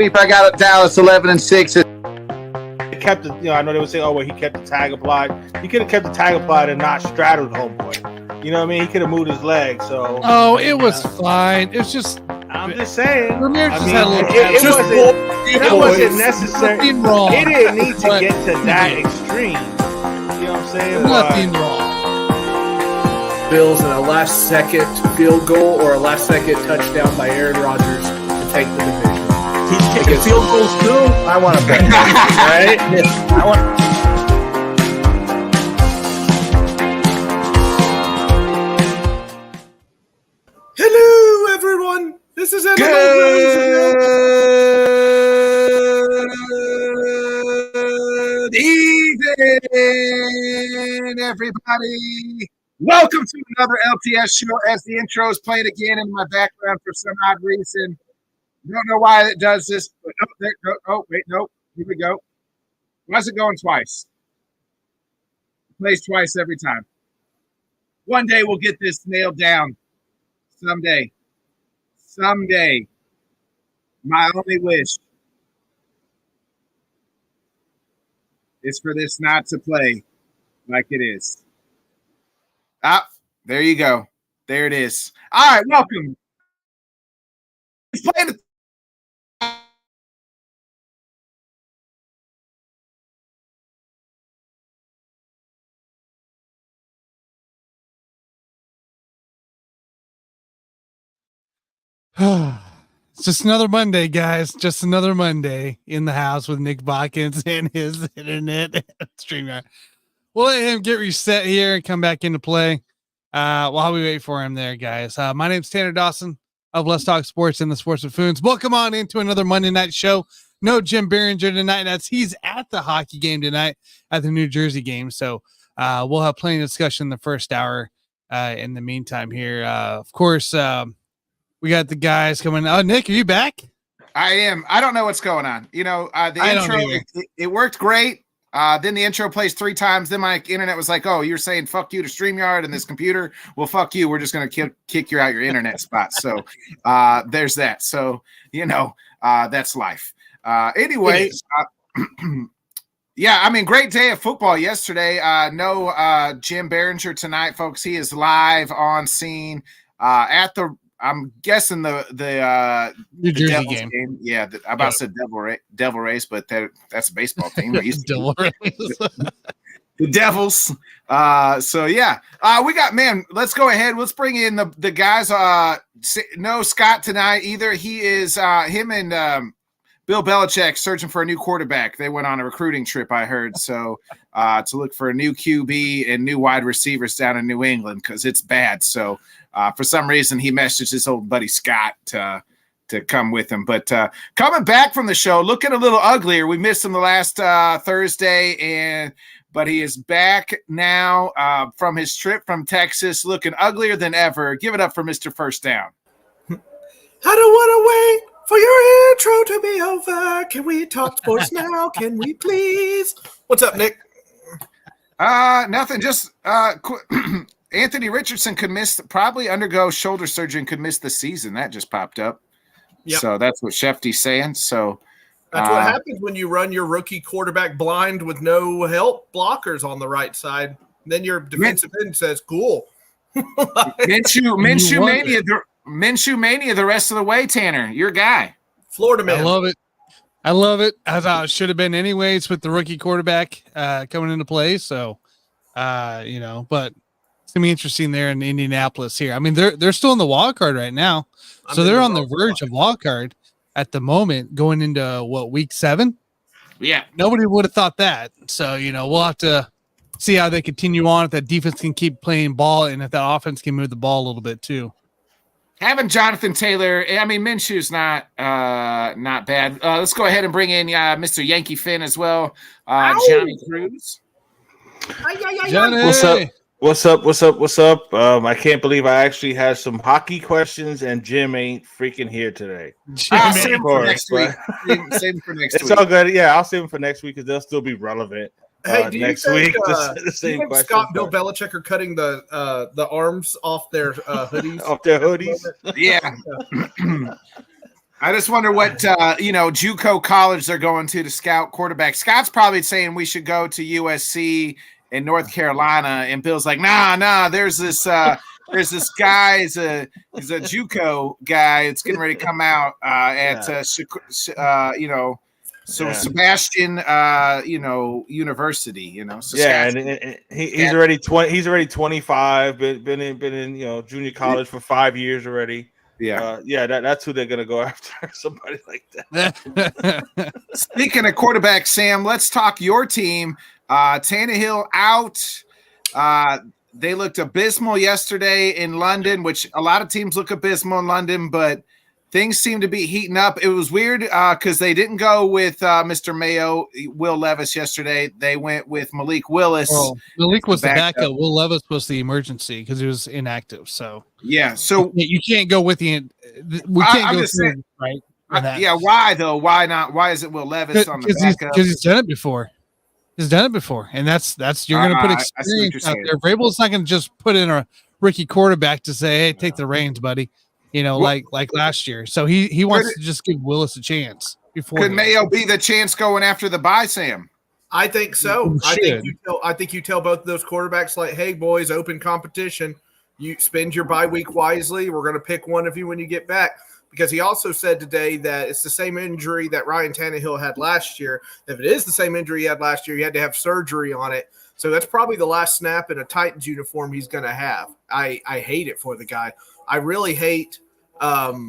I got Dallas 11-6. Kept it, I know they would say, "Oh, well, he kept the tag applied." He could have kept the tag applied and not straddled homeboy. You know what I mean? He could have moved his leg. So. Oh, it was fine. It was just. I'm just saying. Ramirez just had a little. It wasn't necessary. Nothing wrong. It didn't need to get to that extreme. You know what I'm saying? Nothing wrong. Bills in a last-second field goal or a last-second touchdown by Aaron Rodgers to take the division. He's kicking field goals too. I want to bet. Right? I want. Hello, everyone. This is Good evening, everybody. Welcome to another LTS show as the intro is playing again in my background for some odd reason. Don't know why it does this, but here we go. Why is it going twice? It plays twice every time. One day we'll get this nailed down. Someday. My only wish is for this not to play like it is. Ah, there you go. There it is. All right, welcome. He's playing the It's just another Monday, guys. Just another Monday in the house with Nick Botkins and his internet streamer. We'll let him get reset here and come back into play while we wait for him there, guys. My name's Tanner Dawson of Let's Talk Sports and the Sports Buffoons. Welcome on into another Monday night show. No Jim Biringer tonight. He's at the hockey game tonight at the New Jersey game. So we'll have plenty of discussion in the first hour. In the meantime here, of course, we got the guys coming. Oh, Nick, are you back? I am. I don't know what's going on. The intro, it worked great. Then the intro plays 3 times. Then my internet was like, "Oh, you're saying fuck you to StreamYard and this computer? Well, fuck you. We're just going to kick you out your internet spot." So there's that. So, that's life. Anyway, yeah, I mean, great day of football yesterday. No Jim Biringer tonight, folks. He is live on scene at the I'm guessing the New Jersey Devils game. Yeah, I about said Devil Race, but that's a baseball team. Devil Race. The Devils. So yeah, we got let's go ahead. Let's bring in the guys. No Scott tonight either. He is him and Bill Belichick searching for a new quarterback. They went on a recruiting trip, I heard. So to look for a new QB and new wide receivers down in New England because it's bad. So. For some reason, he messaged his old buddy Scott to come with him. But coming back from the show, looking a little uglier. We missed him the last Thursday, but he is back now from his trip from Texas, looking uglier than ever. Give it up for Mr. First Down. I don't want to wait for your intro to be over. Can we talk sports now? Can we please? What's up, Nick? Nothing. Just Anthony Richardson could probably undergo shoulder surgery and could miss the season. That just popped up. Yep. So that's what Shefty's saying. So that's what happens when you run your rookie quarterback blind with no help blockers on the right side. Then your defensive end says, "Cool." Minshew mania the rest of the way. Tanner, your guy, Florida man. I love it. I thought it should have been anyways with the rookie quarterback coming into play. So, but. It's gonna be interesting there in Indianapolis here. I mean, they're still in the wild card right now, so they're on the verge of wild card at the moment, going into week 7. Yeah, nobody would have thought that. So we'll have to see how they continue on. If that defense can keep playing ball, and if that offense can move the ball a little bit too. Having Jonathan Taylor, I mean, Minshew's not bad. Let's go ahead and bring in Mr. Yankee Finn as well. Johnny Cruz. Johnny. What's up? I can't believe I actually had some hockey questions and Jim ain't freaking here today. Save for next week. It's all good. Yeah, I'll save them for next week because they'll still be relevant. Hey, do next you think, week, the same you think question. Scott and Bill Belichick are cutting the arms off their hoodies? Off their hoodies? Yeah. I just wonder what JUCO college they're going to scout quarterback. Scott's probably saying we should go to USC in North Carolina, and Bill's like, nah. There's this guy. He's a JUCO guy. It's getting ready to come out Sebastian, University. And he's already 20. He's already 25. Been in junior college for 5 years already. That's who they're gonna go after. Somebody like that. Speaking of quarterback, Sam, let's talk your team. Tannehill out. They looked abysmal yesterday in London, which a lot of teams look abysmal in London, but things seem to be heating up. It was weird because they didn't go with Mr. Mayo, Will Levis yesterday. They went with Malik Willis. Well, Malik was the backup. Will Levis was the emergency because he was inactive. So so you can't go with the. We can't go through, right? Why though? Why not? Why is it Will Levis on the backup? Because he's done it before. And that's you're going to put experience out there. Vrabel's not going to just put in a rookie quarterback to say, "Hey, take the reins, buddy." Like last year. So he wants to just give Willis a chance. Could Mayo be the chance going after the bye, Sam? I think so. I think you tell both of those quarterbacks, like, hey, boys, open competition. You spend your bye week wisely. We're going to pick one of you when you get back. Because he also said today that it's the same injury that Ryan Tannehill had last year. If it is the same injury he had last year, he had to have surgery on it. So that's probably the last snap in a Titans uniform he's going to have. I hate it for the guy. I really hate how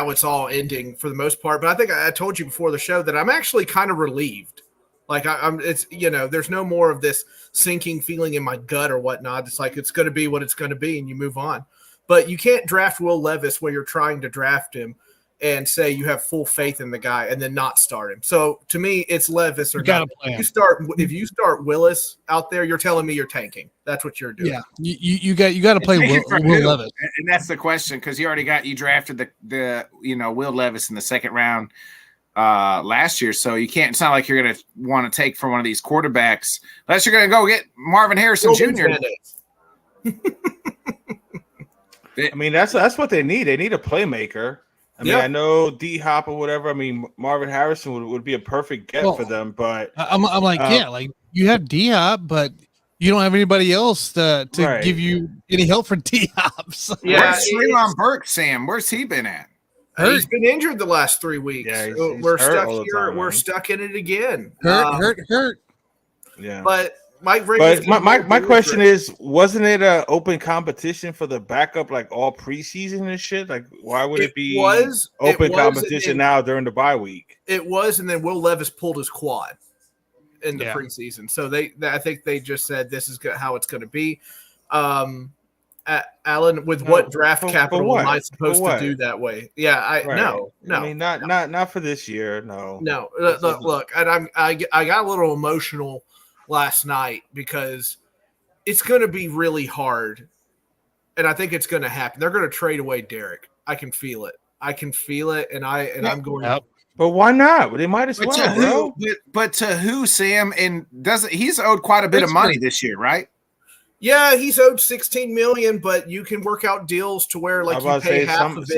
it's all ending for the most part. But I think I told you before the show that I'm actually kind of relieved. Like there's no more of this sinking feeling in my gut or whatnot. It's like it's going to be what it's going to be, and you move on. But you can't draft Will Levis where you're trying to draft him and say you have full faith in the guy and then not start him. So to me, it's Levis or not. If you start Willis out there, you're telling me you're tanking. That's what you're doing. Yeah, you got to play Will Levis, and that's the question because you drafted the Will Levis in the second round last year, so you can't. It's not like you're going to want to take from one of these quarterbacks unless you're going to go get Marvin Harrison Jr. I mean, that's what they need. They need a playmaker. I mean, I know D-Hop or whatever. I mean, Marvin Harrison would be a perfect get for them. But I'm like, like you have D-Hop, but you don't have anybody else to give you any help for D-Hop. So. Where's Treylon Burks, Sam? Where's he been at? He's been injured the last 3 weeks. Yeah, we're stuck here. We're stuck in it again. Hurt. Yeah, but Mike Vrabel. But my question is, wasn't it an open competition for the backup like all preseason and shit? Like, why would it be open competition now during the bye week? It was, and then Will Levis pulled his quad in the preseason. So I think they just said this is how it's going to be. Alan, with what draft capital am I supposed to do that way? Yeah, no. I mean, not for this year. No. Look, and I got a little emotional last night because it's going to be really hard, and I think it's going to happen. They're going to trade away Derek. I can feel it, and I'm going. Yep. But why not? They might as well, bro. But to who, Sam? And he's owed quite a bit of money this year, right? Yeah, he's owed $16 million, but you can work out deals to where like you pay half of it.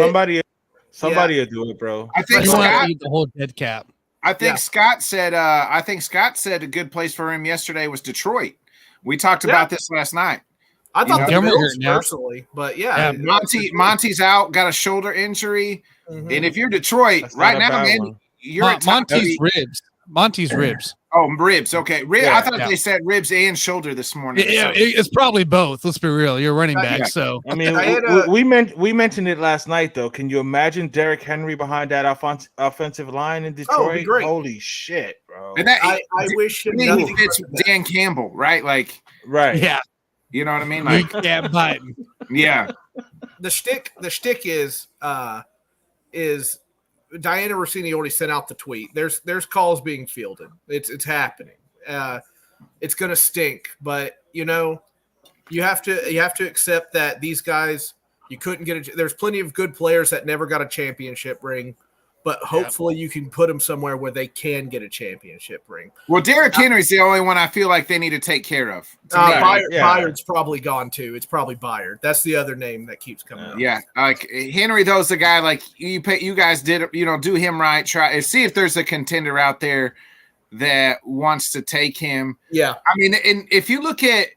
Somebody will do it, bro. I think Scott the whole dead cap. I think Scott said. I think Scott said a good place for him yesterday was Detroit. We talked about this last night. I thought the Bills personally, but Monty's out, got a shoulder injury, and if you're Detroit right now, man, you're Monty's ribs. Oh, ribs. Okay, I thought they said ribs and shoulder this morning. Yeah, it's probably both. Let's be real. You're running back, so I mean, we mentioned it last night though. Can you imagine Derrick Henry behind that offensive line in Detroit? Oh, it'd be great. Holy shit, bro! And I wish him nothing fits Dan Campbell, right? Like, right? Yeah, you know what I mean? Like, Biden. Yeah. The shtick is Diana Rossini already sent out the tweet. There's calls being fielded. It's happening. It's going to stink, but you have to accept that these guys you couldn't get. There's plenty of good players that never got a championship ring. but hopefully you can put them somewhere where they can get a championship ring. Well, Derrick Henry's the only one I feel like they need to take care of. Byard's probably gone too. It's probably Byard. That's the other name that keeps coming up. Yeah, like Henry, though, is the guy. Like you guys did, do him right. Try see if there's a contender out there that wants to take him. Yeah, I mean, and if you look at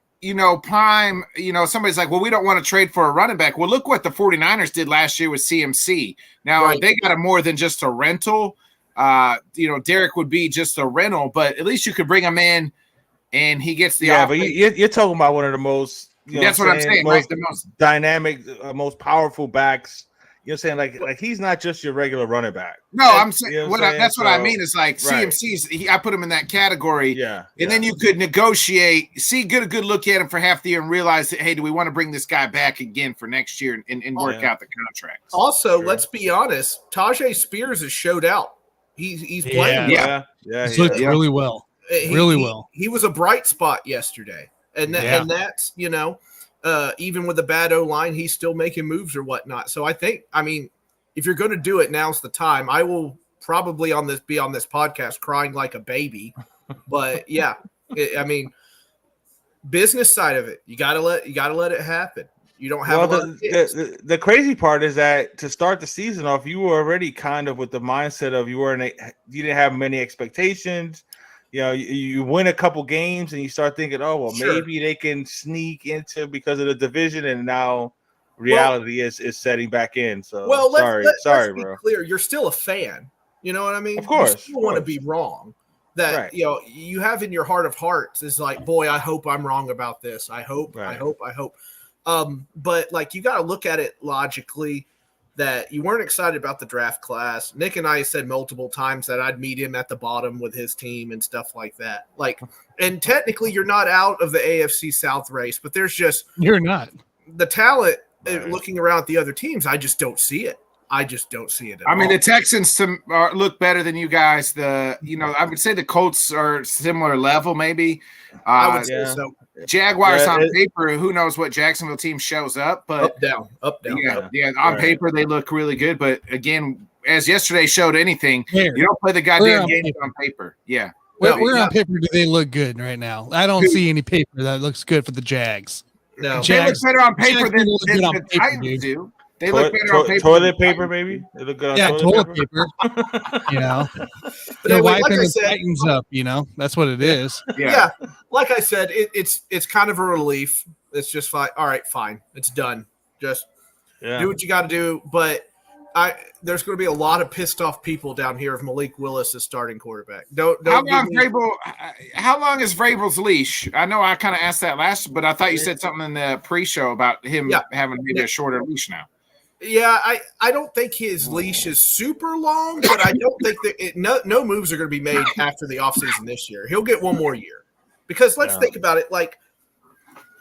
prime, somebody's like, well, we don't want to trade for a running back. Well, look what the 49ers did last year with CMC. Now they got a more than just a rental. Derek would be just a rental, but at least you could bring him in and he gets the but you're talking about one of the most that's what I'm saying, right? The most dynamic, most powerful backs. You're saying like he's not just your regular running back. No, I'm saying that's what I mean is like CMC's. I put him in that category. Yeah, and then you could negotiate, get a good look at him for half the year, and realize that hey, do we want to bring this guy back again for next year and work out the contracts? Also, let's be honest, Tajay Spears has showed out. He's playing. He's looked really well. Well. He was a bright spot yesterday, and that's even with a bad O-line, he's still making moves or whatnot. So I mean, if you're going to do it, now's the time. I will probably be on this podcast crying like a baby, but I mean, business side of it, you gotta let it happen. You don't have the crazy part is that to start the season off, you were already kind of with the mindset of you didn't have many expectations. You win a couple games and you start thinking, oh, well, maybe they can sneak into because of the division, and now reality is setting back in. So, sorry, bro. Clear, you're still a fan. You know what I mean? Of course. You still want to be wrong. That you have in your heart of hearts is like, boy, I hope I'm wrong about this. I hope. But like you got to look at it logically. That you weren't excited about the draft class. Nick and I said multiple times that I'd meet him at the bottom with his team and stuff like that. Like, and technically you're not out of the AFC South race, but you're not the talent looking around at the other teams. I just don't see it. I mean, the Texans look better than you guys. I would say the Colts are similar level, maybe. I would say so. Jaguars on paper, who knows what Jacksonville team shows up, but up down. Yeah. On paper they look really good, but again, as yesterday showed anything, you don't play the goddamn game on paper. Yeah. Where on paper do they look good right now? I don't see any paper that looks good for the Jags. No, they look better on paper than the Titans do. They look better on paper. Toilet paper, maybe. They look good on toilet paper. They're wiping the Titans up. That's what it is. Yeah. Like I said, it's kind of a relief. It's just fine. All right, fine. It's done. Just do what you got to do. But there's going to be a lot of pissed off people down here if Malik Willis is starting quarterback. How long is Vrabel's leash? I know I kind of asked that last, but I thought you said something in the pre-show about him having maybe a shorter leash now. Yeah, I don't think his leash is super long, but I don't think that no moves are going to be made after the offseason this year. He'll get one more year. Because let's think about it. Like,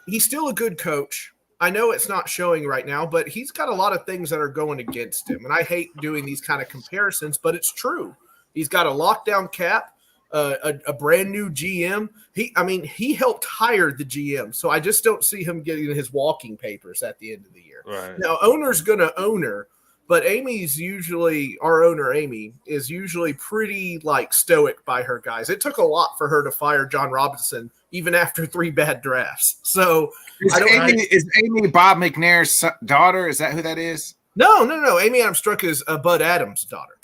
he's still a good coach. I know it's not showing right now, but he's got a lot of things that are going against him. And I hate doing these kind of comparisons, but it's true. He's got a lockdown cap, a brand new GM. He helped hire the GM. So I just don't see him getting his walking papers at the end of the year. Right. Now, owner's going to owner, but our owner, Amy, is usually pretty stoic by her guys. It took a lot for her to fire John Robinson, even after 3 bad drafts. So is Amy Bob McNair's daughter? Is that who that is? No. Amy Adams-Struck is Bud Adams' daughter.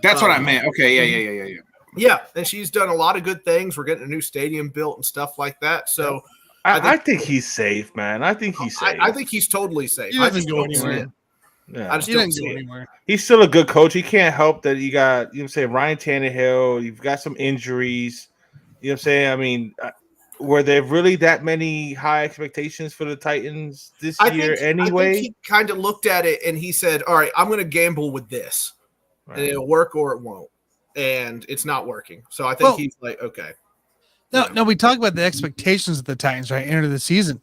That's what I meant. Okay, yeah. Yeah, and she's done a lot of good things. We're getting a new stadium built and stuff like that. So I think he's safe, man. I think he's safe. I think he's totally safe. He doesn't go anywhere. Yeah. I just don't see it. He's still a good coach. He can't help that you got, Ryan Tannehill. You've got some injuries. You know what I'm saying? I mean, were there really that many high expectations for the Titans this year anyway? I think he kind of looked at it and he said, all right, I'm going to gamble with this. Right. And it'll work or it won't. And it's not working. So I think he's like, okay. No, we talk about the expectations of the Titans, right? End of the season.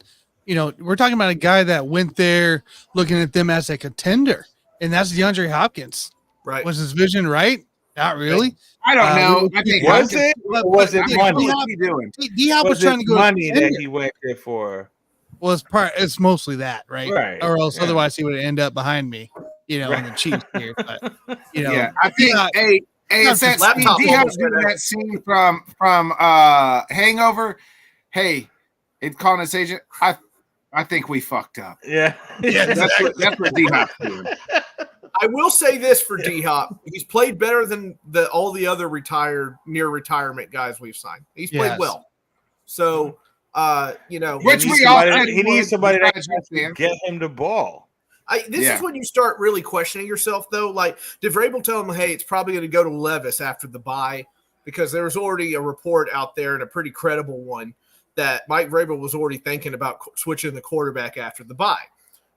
We're talking about a guy that went there looking at them as a contender, and that's DeAndre Hopkins. Right. Was his vision right? Not really. I don't know. I think was it money? What's he doing? D-Hop was trying to go money that he went there for. Well, it's mostly that, right? Right. Or else otherwise he would end up behind me. on the Chiefs here. But I think it's that laptop D-Hop's doing that scene from Hangover. Hey, it's calling his agent. I think we fucked up. Yeah, that's what D-Hop's doing. I will say this for D-Hop. He's played better than all the other near retirement guys we've signed. He's played well. So, which he needs somebody that can get him the ball. This is when you start really questioning yourself, though. Like, did Vrabel tell him, hey, it's probably going to go to Levis after the bye? Because there was already a report out there, and a pretty credible one, that Mike Vrabel was already thinking about switching the quarterback after the bye.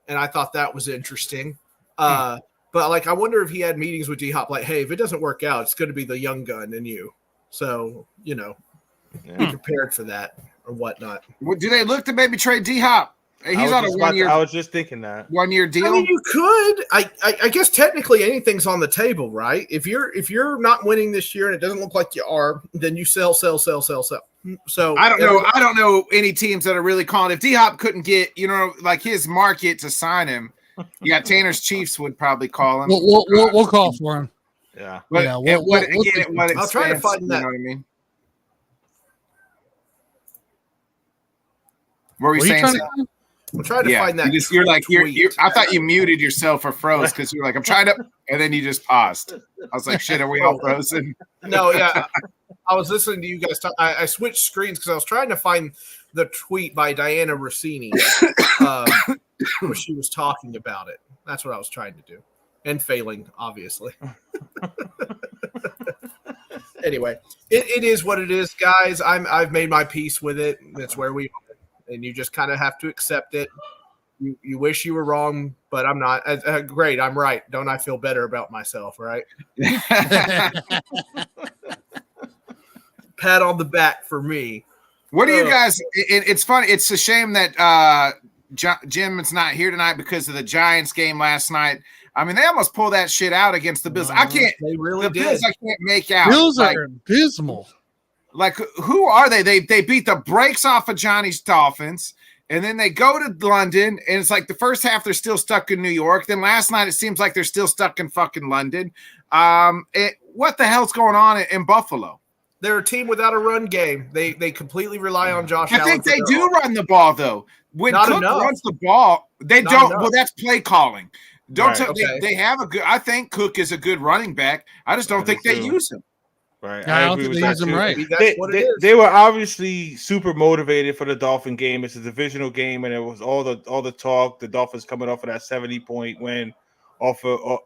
And I thought that was interesting. But, I wonder if he had meetings with D-Hop, like, hey, if it doesn't work out, it's going to be the young gun and you. So, be prepared for that or whatnot. Do they look to maybe trade D-Hop? He's on a 1 year. I was just thinking that 1 year deal. I mean, you could. I guess technically anything's on the table, right? If you're not winning this year and it doesn't look like you are, then you sell. So I don't know. I don't know any teams that are really calling. If D-Hop couldn't get his market to sign him, you got Tanner's Chiefs would probably call him. We'll call for him. Yeah, but I'll try to find that. You know what I mean? What were you saying? I'm trying to find that. You're like you're. I thought you muted yourself or froze because you're like, I'm trying to, and then you just paused. I was like, shit, are we all frozen? No, yeah. I was listening to you guys talk. I switched screens because I was trying to find the tweet by Diana Rossini where she was talking about it. That's what I was trying to do, and failing, obviously. Anyway, it is what it is, guys. I've made my peace with it. That's where we are. And you just kind of have to accept it. You wish you were wrong, but I'm not. Great, I'm right. Don't I feel better about myself, right? Pat on the back for me. What do you guys – it's funny. It's a shame that Jim is not here tonight because of the Giants game last night. I mean, they almost pulled that shit out against the Bills. I can't – They really did. Bills I can't make out. Bills are abysmal. Like, who are they? They beat the brakes off of Johnny's Dolphins, and then they go to London, and it's like the first half they're still stuck in New York. Then last night it seems like they're still stuck in fucking London. What the hell's going on in Buffalo? They're a team without a run game. They completely rely on Josh Allen. I think they do run the ball, though. When Cook runs the ball, they don't. Well, that's play calling. Don't tell me they have a good. I think Cook is a good running back. I just don't think they use him. Right, I don't think they use him right. They were obviously super motivated for the Dolphin game. It's a divisional game, and it was all the talk. The Dolphins coming off of that 70-point win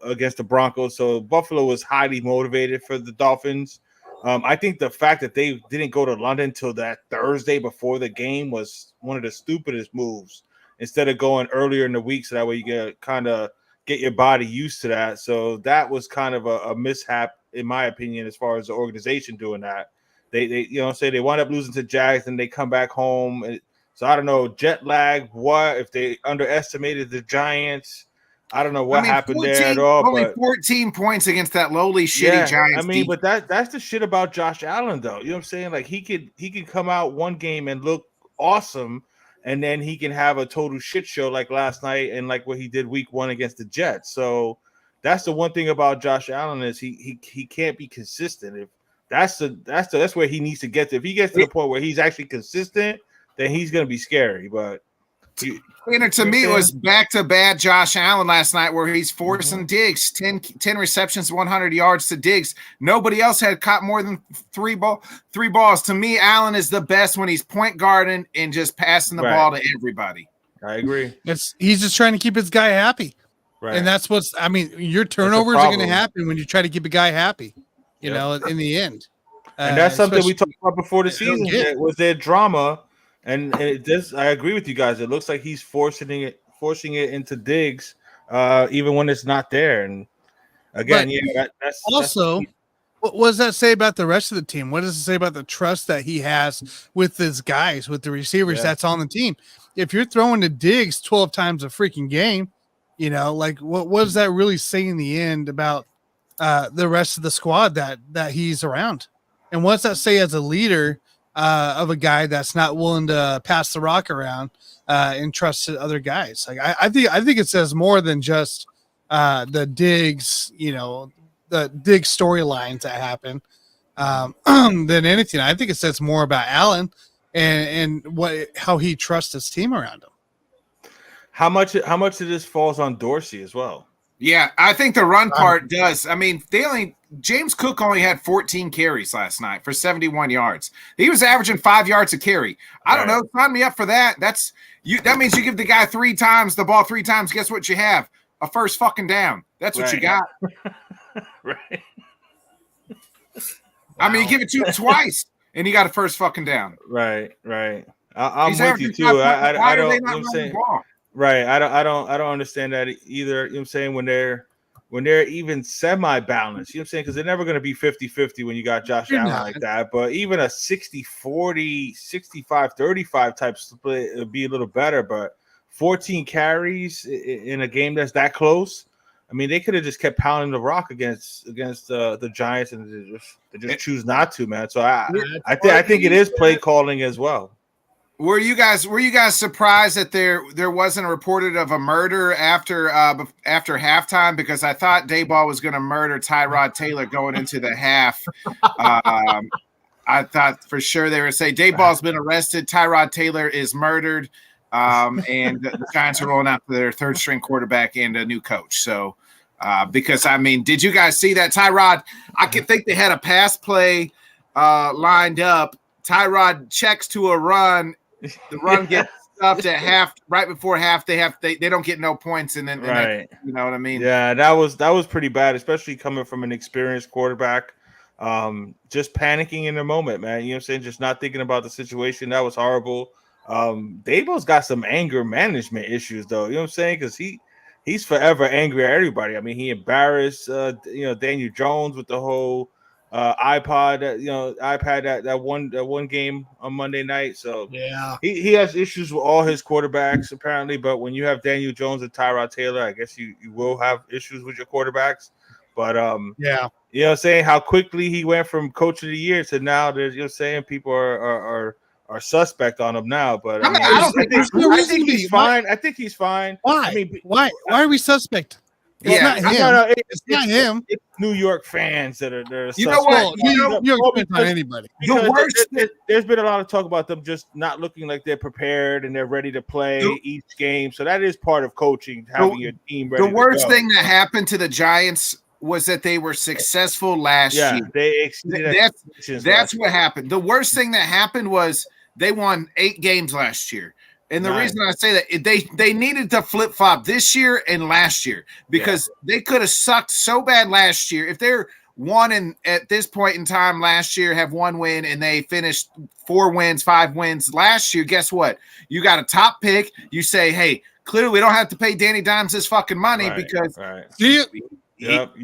against the Broncos, so Buffalo was highly motivated for the Dolphins. I think the fact that they didn't go to London till that Thursday before the game was one of the stupidest moves. Instead of going earlier in the week, so that way you can kind of get your body used to that. So that was kind of a mishap, in my opinion, as far as the organization doing that. They they wind up losing to Jags and they come back home. So I don't know, jet lag, what if they underestimated the Giants? I don't know what happened there at all. Only 14 points against that lowly shitty Giants. I mean, but that's the shit about Josh Allen, though. You know what I'm saying? Like he could come out one game and look awesome, and then he can have a total shit show like last night and like what he did week 1 against the Jets. So that's the one thing about Josh Allen is he can't be consistent. If that's where he needs to get to. If he gets to the point where he's actually consistent, then he's going to be scary. But to me, it was back to bad Josh Allen last night where he's forcing Diggs, 10 receptions, 100 yards to Diggs. Nobody else had caught more than three balls. To me, Allen is the best when he's point guarding and just passing the ball to everybody. I agree. He's just trying to keep his guy happy. Right. And that's your turnovers are going to happen when you try to keep a guy happy, you know, in the end. And that's something we talked about before the season was their drama. And it does. I agree with you guys. It looks like he's forcing it into Diggs, even when it's not there. And again, that's also. What does that say about the rest of the team? What does it say about the trust that he has with his guys, with the receivers that's on the team? If you're throwing to Diggs 12 times a freaking game, you know, like what does that really say in the end about the rest of the squad that he's around? And what does that say as a leader? Of a guy that's not willing to pass the rock around and trust other guys. Like I think it says more than just the digs, the dig storylines that happen than anything. I think it says more about Allen and how he trusts his team around him. How much of this falls on Dorsey as well? Yeah, I think the run part does. I mean, James Cook only had 14 carries last night for 71 yards. He was averaging 5 yards a carry. I don't know. Sign me up for that. That means you give the guy the ball three times. Guess what you have? A first fucking down. That's what you got. Right. I mean, you give it to him twice, and he got a first fucking down. Right. I'm with you too. I don't. You know what I'm saying? Right. I don't understand that either. You know what I'm saying? When they're even semi-balanced, you know what I'm saying? Because they're never going to be 50-50 when you got Josh Allen like that. But even a 60-40, 65-35 type split would be a little better. But 14 carries in a game that's that close, I mean, they could have just kept pounding the rock against the Giants, and they just choose not to, man. So I think it is play calling as well. Were you guys surprised that there wasn't reported of a murder after halftime? Because I thought Daboll was going to murder Tyrod Taylor going into the half. I thought for sure they would say Dayball's been arrested, Tyrod Taylor is murdered, and the Giants are rolling out their third string quarterback and a new coach. So because I mean, did you guys see that Tyrod? I could think they had a pass play lined up. Tyrod checks to a run. The run gets stopped at half, right before half. They don't get no points, and then you know what I mean? Yeah, that was pretty bad, especially coming from an experienced quarterback. Just panicking in the moment, man. You know what I'm saying? Just not thinking about the situation. That was horrible. Daboll's got some anger management issues, though. You know what I'm saying? Because he's forever angry at everybody. I mean, he embarrassed Daniel Jones with the whole iPad that one game on Monday night. So yeah, he has issues with all his quarterbacks apparently. But when you have Daniel Jones and Tyrod Taylor, I guess you will have issues with your quarterbacks. But yeah, you know what I'm saying, how quickly he went from coach of the year to now there's, you know what I'm saying, people are suspect on him now. But I think he's fine. I think he's fine. Why? I mean, why are we suspect? It's not him. No, it's not him. It's New York fans that are you know what? You're on anybody. The worst. There's been a lot of talk about them just not looking like they're prepared and they're ready to play each game. So that is part of coaching, having your team ready. The worst thing that happened to the Giants was that they were successful last year. They exceeded that's what happened. The worst thing that happened was they won 8 games last year. And the reason I say that, they needed to flip-flop this year and last year because they could have sucked so bad last year. If they're at this point in time last year have 1 win and they finished 4 wins, 5 wins last year, guess what? You got a top pick. You say, hey, clearly we don't have to pay Danny Dimes this fucking money because you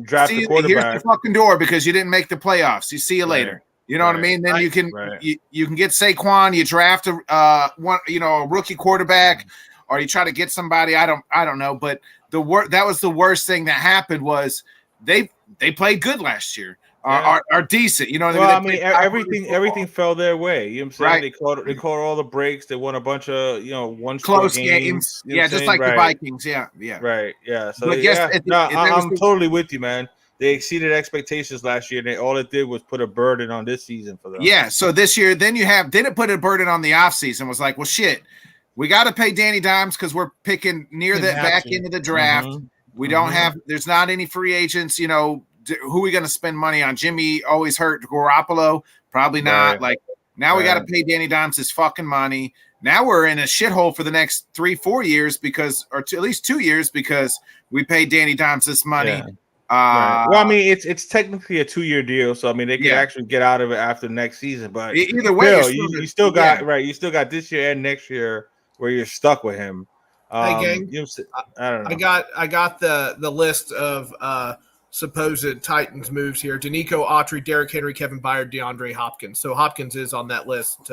draft the quarterback. Here's the fucking door because you didn't make the playoffs. You see you later. You know what I mean? Then you can you can get Saquon. You draft a rookie quarterback, or you try to get somebody. I don't know. But that was the worst thing that happened was they played good last year. Are decent. You know what I mean? Everything fell their way. You know what I'm saying? Right. They caught all the breaks. They won a bunch of one close games. You know just like the Vikings. Yeah. Right. Yeah. So but I'm totally with you, man. They exceeded expectations last year, and all it did was put a burden on this season for them. Yeah, so this year, then it put a burden on the offseason. Was like, well, shit, we got to pay Danny Dimes because we're picking near the back end of the draft. Mm-hmm. We don't have – there's not any free agents. You know, who are we going to spend money on? Jimmy always hurt. Garoppolo? Probably not. Right. Like, now we got to pay Danny Dimes his fucking money. Now we're in a shithole for the next 3-4 years at least 2 years because we paid Danny Dimes this money. Yeah. Right. Well, I mean, it's technically a 2-year deal, so I mean, they can actually get out of it after next season. But either way, you still got You still got this year and next year where you're stuck with him. Hey, gang, I don't know. I got the list of supposed Titans moves here: Danico Autry, Derrick Henry, Kevin Byard, DeAndre Hopkins. So Hopkins is on that list.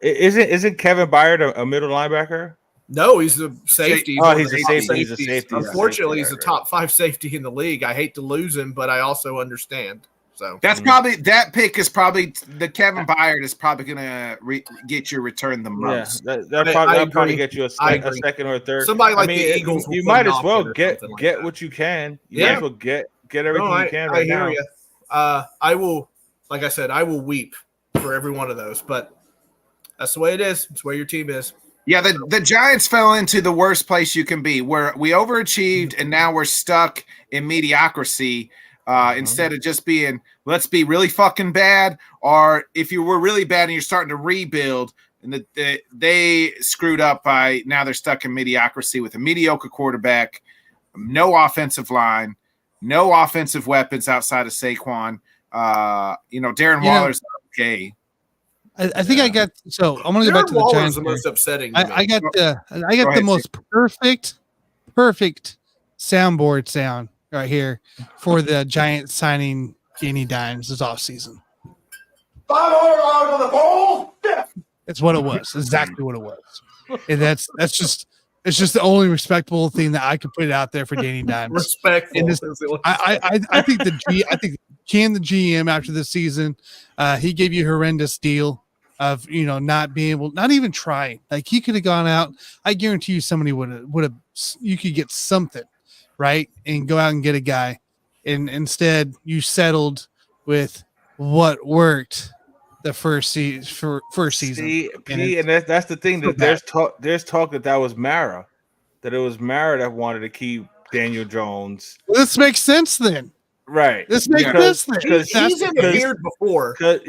Isn't Kevin Byard a middle linebacker? No, he's a safety. He's a safety. Unfortunately, he's a top 5 safety in the league. I hate to lose him, but I also understand. So that's probably that pick is probably the Kevin Byard is probably gonna get you return the most. Yeah, that'll probably get you a second or a third. Somebody like the Eagles, you might as well get what you can. You might as well get everything you can right now. I hear you. I will, like I said, I will weep for every one of those, but that's the way it is. It's where your team is. Yeah, the Giants fell into the worst place you can be, where we overachieved and now we're stuck in mediocrity. Instead of just being, let's be really fucking bad, or if you were really bad and you're starting to rebuild, and they screwed up by now they're stuck in mediocrity with a mediocre quarterback, no offensive line, no offensive weapons outside of Saquon. Darren Waller's okay. I think I got so I'm gonna go back to the Giants. The most upsetting. I got the most perfect soundboard sound right here for the Giants signing Danny Dimes this offseason. $500 on the ball. It's what it was. Exactly what it was. And it's just the only respectable thing that I could put out there for Danny Dimes. Respectful. I think the GM after this season, he gave you a horrendous deal of not being able, not even trying. Like he could have gone out. I guarantee you somebody would have. You could get something. Right, and go out and get a guy, and instead you settled with what worked the first season. And that's the thing that there's talk that was Mara, that it was Mara that wanted to keep Daniel Jones. Well, this makes sense then. Right. This makes sense then. He's interfered before. He's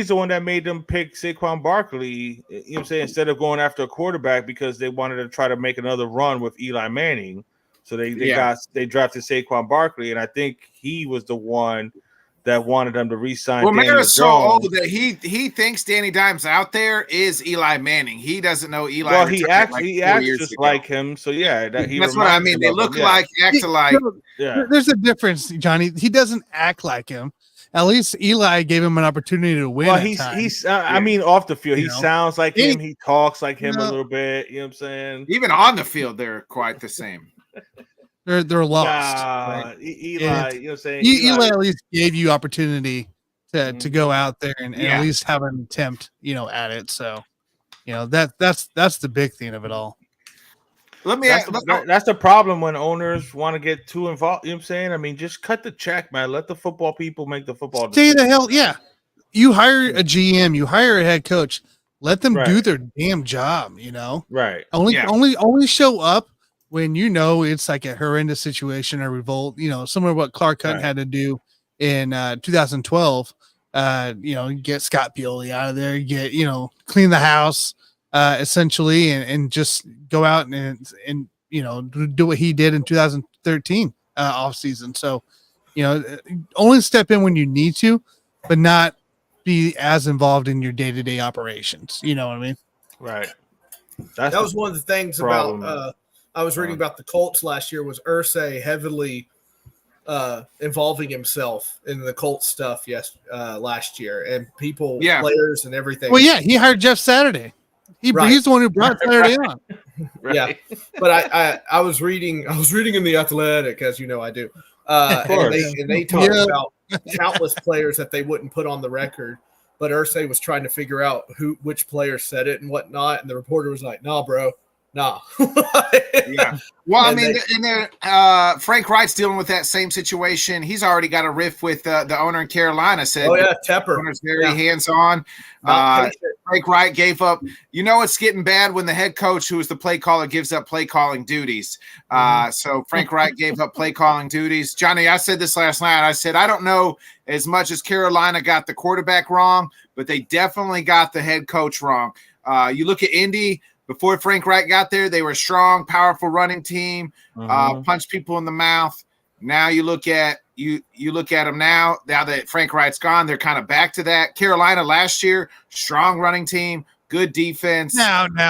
the one that made them pick Saquon Barkley. You know what I'm saying? Instead of going after a quarterback because they wanted to try to make another run with Eli Manning. So they drafted Saquon Barkley, and I think he was the one that wanted them to re-sign. Well, Mara's so old that he thinks Danny Dimes out there is Eli Manning. He doesn't know Eli. Well, he acts just like him. So yeah, that's what I mean. They look alike, act alike. Yeah, there's a difference, Johnny. He doesn't act like him. At least Eli gave him an opportunity to win. Well, I mean, off the field, he sounds like him. He talks like him a little bit. You know what I'm saying? Even on the field, they're quite the same. They're lost. Right? Eli, you know what I'm saying? Eli at least gave you opportunity to go out there and at least have an attempt, at it. So, that's the big thing of it all. That's the problem when owners want to get too involved. You know what I'm saying? I mean, just cut the check, man. Let the football people make the football decisions. Stay the hell, yeah. You hire a GM, you hire a head coach. Let them do their damn job. Right. Only show up when it's like a horrendous situation or revolt, similar to what Clark Hunt had to do in 2012, get Scott Pioli out of there, clean the house, essentially, and just go out and do what he did in 2013 off season. So, only step in when you need to, but not be as involved in your day-to-day operations. You know what I mean? Right. That was one of the things about, I was reading about the Colts last year was Irsay heavily involving himself in the Colts stuff last year, and players and everything. Well, yeah, he hired Jeff Saturday. He's the one who brought Saturday on. Right. Yeah, but I was reading in the Athletic, as you know I do, and they talked about countless players that they wouldn't put on the record, but Irsay was trying to figure out which player said it and whatnot, and the reporter was like, "Nah, bro. Nah." Yeah. Well, Frank Wright's dealing with that same situation. He's already got a riff with the owner in Carolina. Said, "Oh yeah, Tepper. Owner's very hands-on." Frank Wright gave up. It's getting bad when the head coach, who is the play caller, gives up play calling duties. So Frank Wright gave up play calling duties. Johnny, I said this last night. I said I don't know as much as Carolina got the quarterback wrong, but they definitely got the head coach wrong. You look at Indy. Before Frank Wright got there, they were a strong, powerful running team, punch people in the mouth. Now you look at them now that Frank Wright's gone, they're kind of back to that. Carolina last year, strong running team, good defense. Now. Let's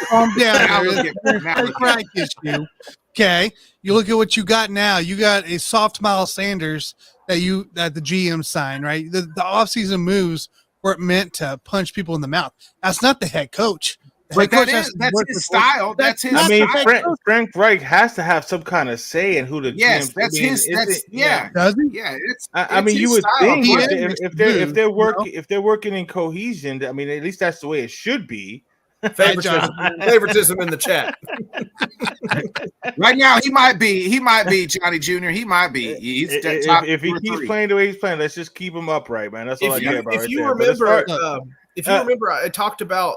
calm down. Frank Wright issue. Okay. You look at what you got now. You got a soft Miles Sanders that the GM signed, right? The offseason moves weren't meant to punch people in the mouth. That's not the head coach. But that's his style. That's his. I mean, style. Frank Reich has to have some kind of say in who the yes, GM. that's his. That's Does he? Yeah, I mean, you would style, think if they're working in cohesion, I mean, at least that's the way it should be. Favoritism in the chat. Right now, he might be Johnny Jr. He might be. He's if he keeps playing the way he's playing, let's just keep him upright, man. That's all I care about. If you remember, I talked about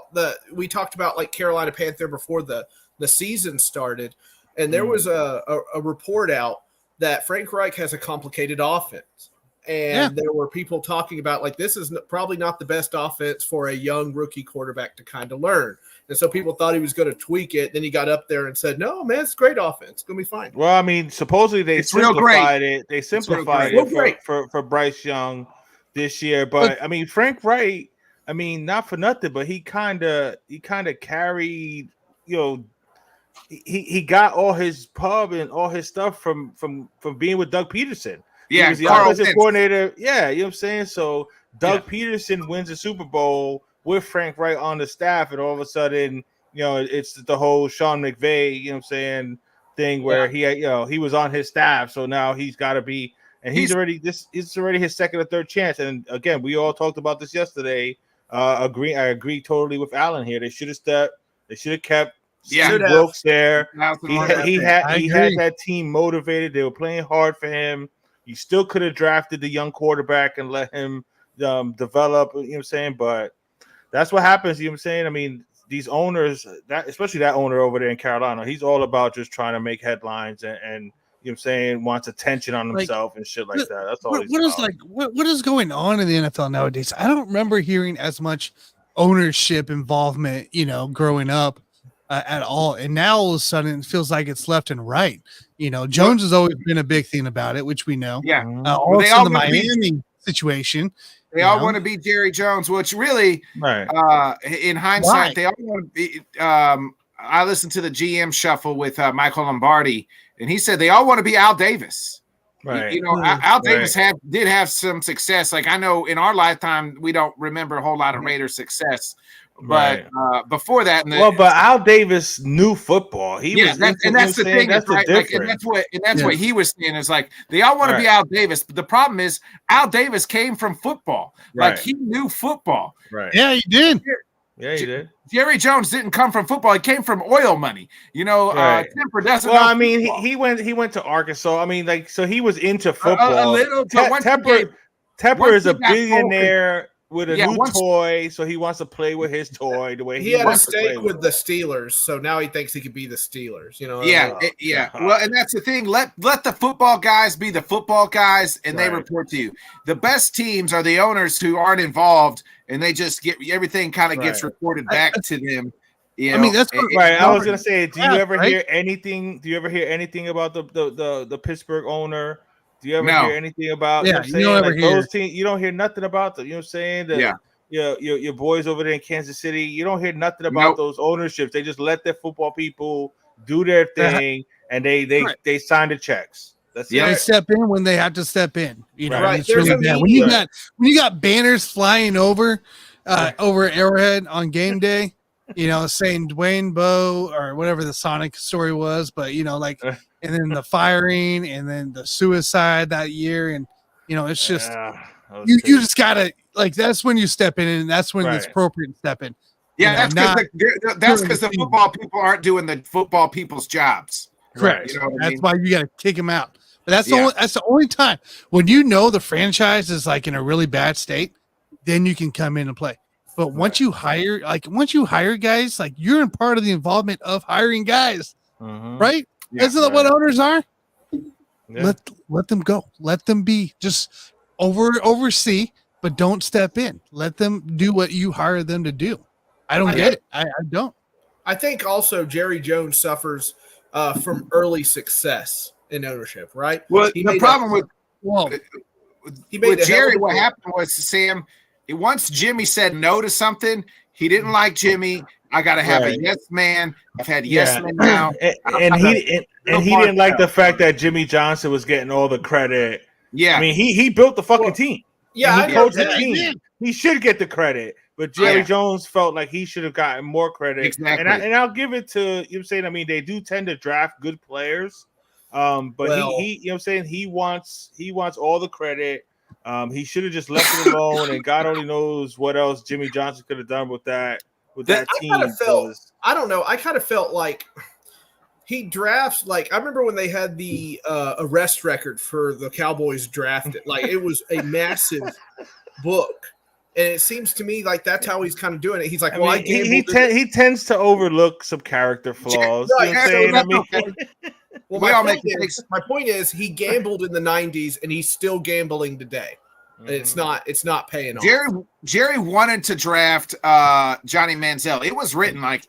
we talked about like Carolina Panther before the season started, and there was a report out that Frank Reich has a complicated offense. And there were people talking about like this is probably not the best offense for a young rookie quarterback to kind of learn. And so people thought he was going to tweak it. Then he got up there and said, "No, man, it's a great offense. It's going to be fine." Well, I mean, supposedly they simplified it. They simplified it for Bryce Young this year. But I mean, Frank Wright, I mean, not for nothing, but he kind of carried, you know, he got all his pub and all his stuff from being with Doug Peterson. Yeah, he was the offensive coordinator. Yeah, you know what I'm saying? So Doug Peterson wins the Super Bowl with Frank Reich on the staff, and all of a sudden, you know, it's the whole Sean McVay, you know what I'm saying, thing where he was on his staff, so now he's got to be, and it's already his second or third chance. And again, we all talked about this yesterday. I agree totally with Alan here. They should have stepped. They should have kept Brooks there. He had that team motivated. They were playing hard for him. You still could have drafted the young quarterback and let him develop, you know what I'm saying? But that's what happens, you know what I'm saying? I mean, these owners, especially that owner over there in Carolina, he's all about just trying to make headlines and you know what I'm saying, wants attention on himself and shit like that. That's all what is going on in the NFL nowadays? I don't remember hearing as much ownership involvement, you know, growing up at all. And now all of a sudden it feels like it's left and right. You know, Jones has always been a big thing about it, which we know. Yeah. Also the Miami situation. They all want to be Jerry Jones, which really, in hindsight, they all want to be. I listened to the GM shuffle with Michael Lombardi, and he said they all want to be Al Davis. Right. You know, Al Davis did have some success. Like I know in our lifetime, we don't remember a whole lot of Raiders success. But before that, but Al Davis knew football. That's the thing. That's right. And that's what he was saying is like they all want to be Al Davis, but the problem is Al Davis came from football. Like he knew football. Right. Yeah, he did. Yeah, he did. Jerry Jones didn't come from football. He came from oil money. You know, Temper doesn't. Well, I mean, he went to Arkansas. I mean, like, so he was into football. A little. Tepper is a billionaire with a new toy, so he wants to play with his toy the way he had a wants stake with the Steelers, so now he thinks he could be the Steelers. You know? Well, and that's the thing. Let the football guys be the football guys, and they report to you. The best teams are the owners who aren't involved, and they just get everything kind of gets reported back to them. You know? I mean, that's right. I was gonna say, do you ever hear anything? Do you ever hear anything about the Pittsburgh owner? Do you ever hear anything about you don't ever hear. Those teams? You don't hear nothing about them. You know what I'm saying? Your boys over there in Kansas City, you don't hear nothing about those ownerships. They just let their football people do their thing, and they sign the checks. That's it. They step in when they have to step in. You know, right. It's really bad. When you got banners flying over Arrowhead on game day, you know, saying Dwayne Bowe or whatever the Sonic story was, but you know, like. And then the firing, and then the suicide that year, and you know, it's just you just gotta like that's when you step in, and that's when it's appropriate to step in. Yeah, that's because the football people aren't doing the football people's jobs. Correct. You know that's why you gotta kick them out. But that's the only time when you know the franchise is like in a really bad state, then you can come in and play. But once you hire guys, like you're in part of the involvement of hiring guys, right? Yeah, isn't that what owners are? Yeah. Let them go. Let them be. Just oversee, but don't step in. Let them do what you hire them to do. I don't get it. I don't. I think also Jerry Jones suffers from early success in ownership, right? Well, the problem with Jerry, what happened was, Sam, once Jimmy said no to something, he didn't like Jimmy. I got to have a yes man. I've had yes men now. And he didn't like the fact that Jimmy Johnson was getting all the credit. Yeah. I mean, he built the fucking team. Yeah, he coached the team. He should get the credit. But Jerry Jones felt like he should have gotten more credit. Exactly. And I'll give it to, you know what I'm saying? I mean, they do tend to draft good players. But he you know what I'm saying? He wants all the credit. He should have just left it alone, and God only knows what else Jimmy Johnson could have done with that team. I don't know. I kind of felt like he drafts, like, I remember when they had the arrest record for the Cowboys drafted. Like, it was a massive book. And it seems to me like that's how he's kind of doing it. He's like, well, he tends to overlook some character flaws. You know what I'm saying? I mean, well, my point is he gambled in the 90s and he's still gambling today. And it's not paying off. Jerry wanted to draft Johnny Manziel. It was written like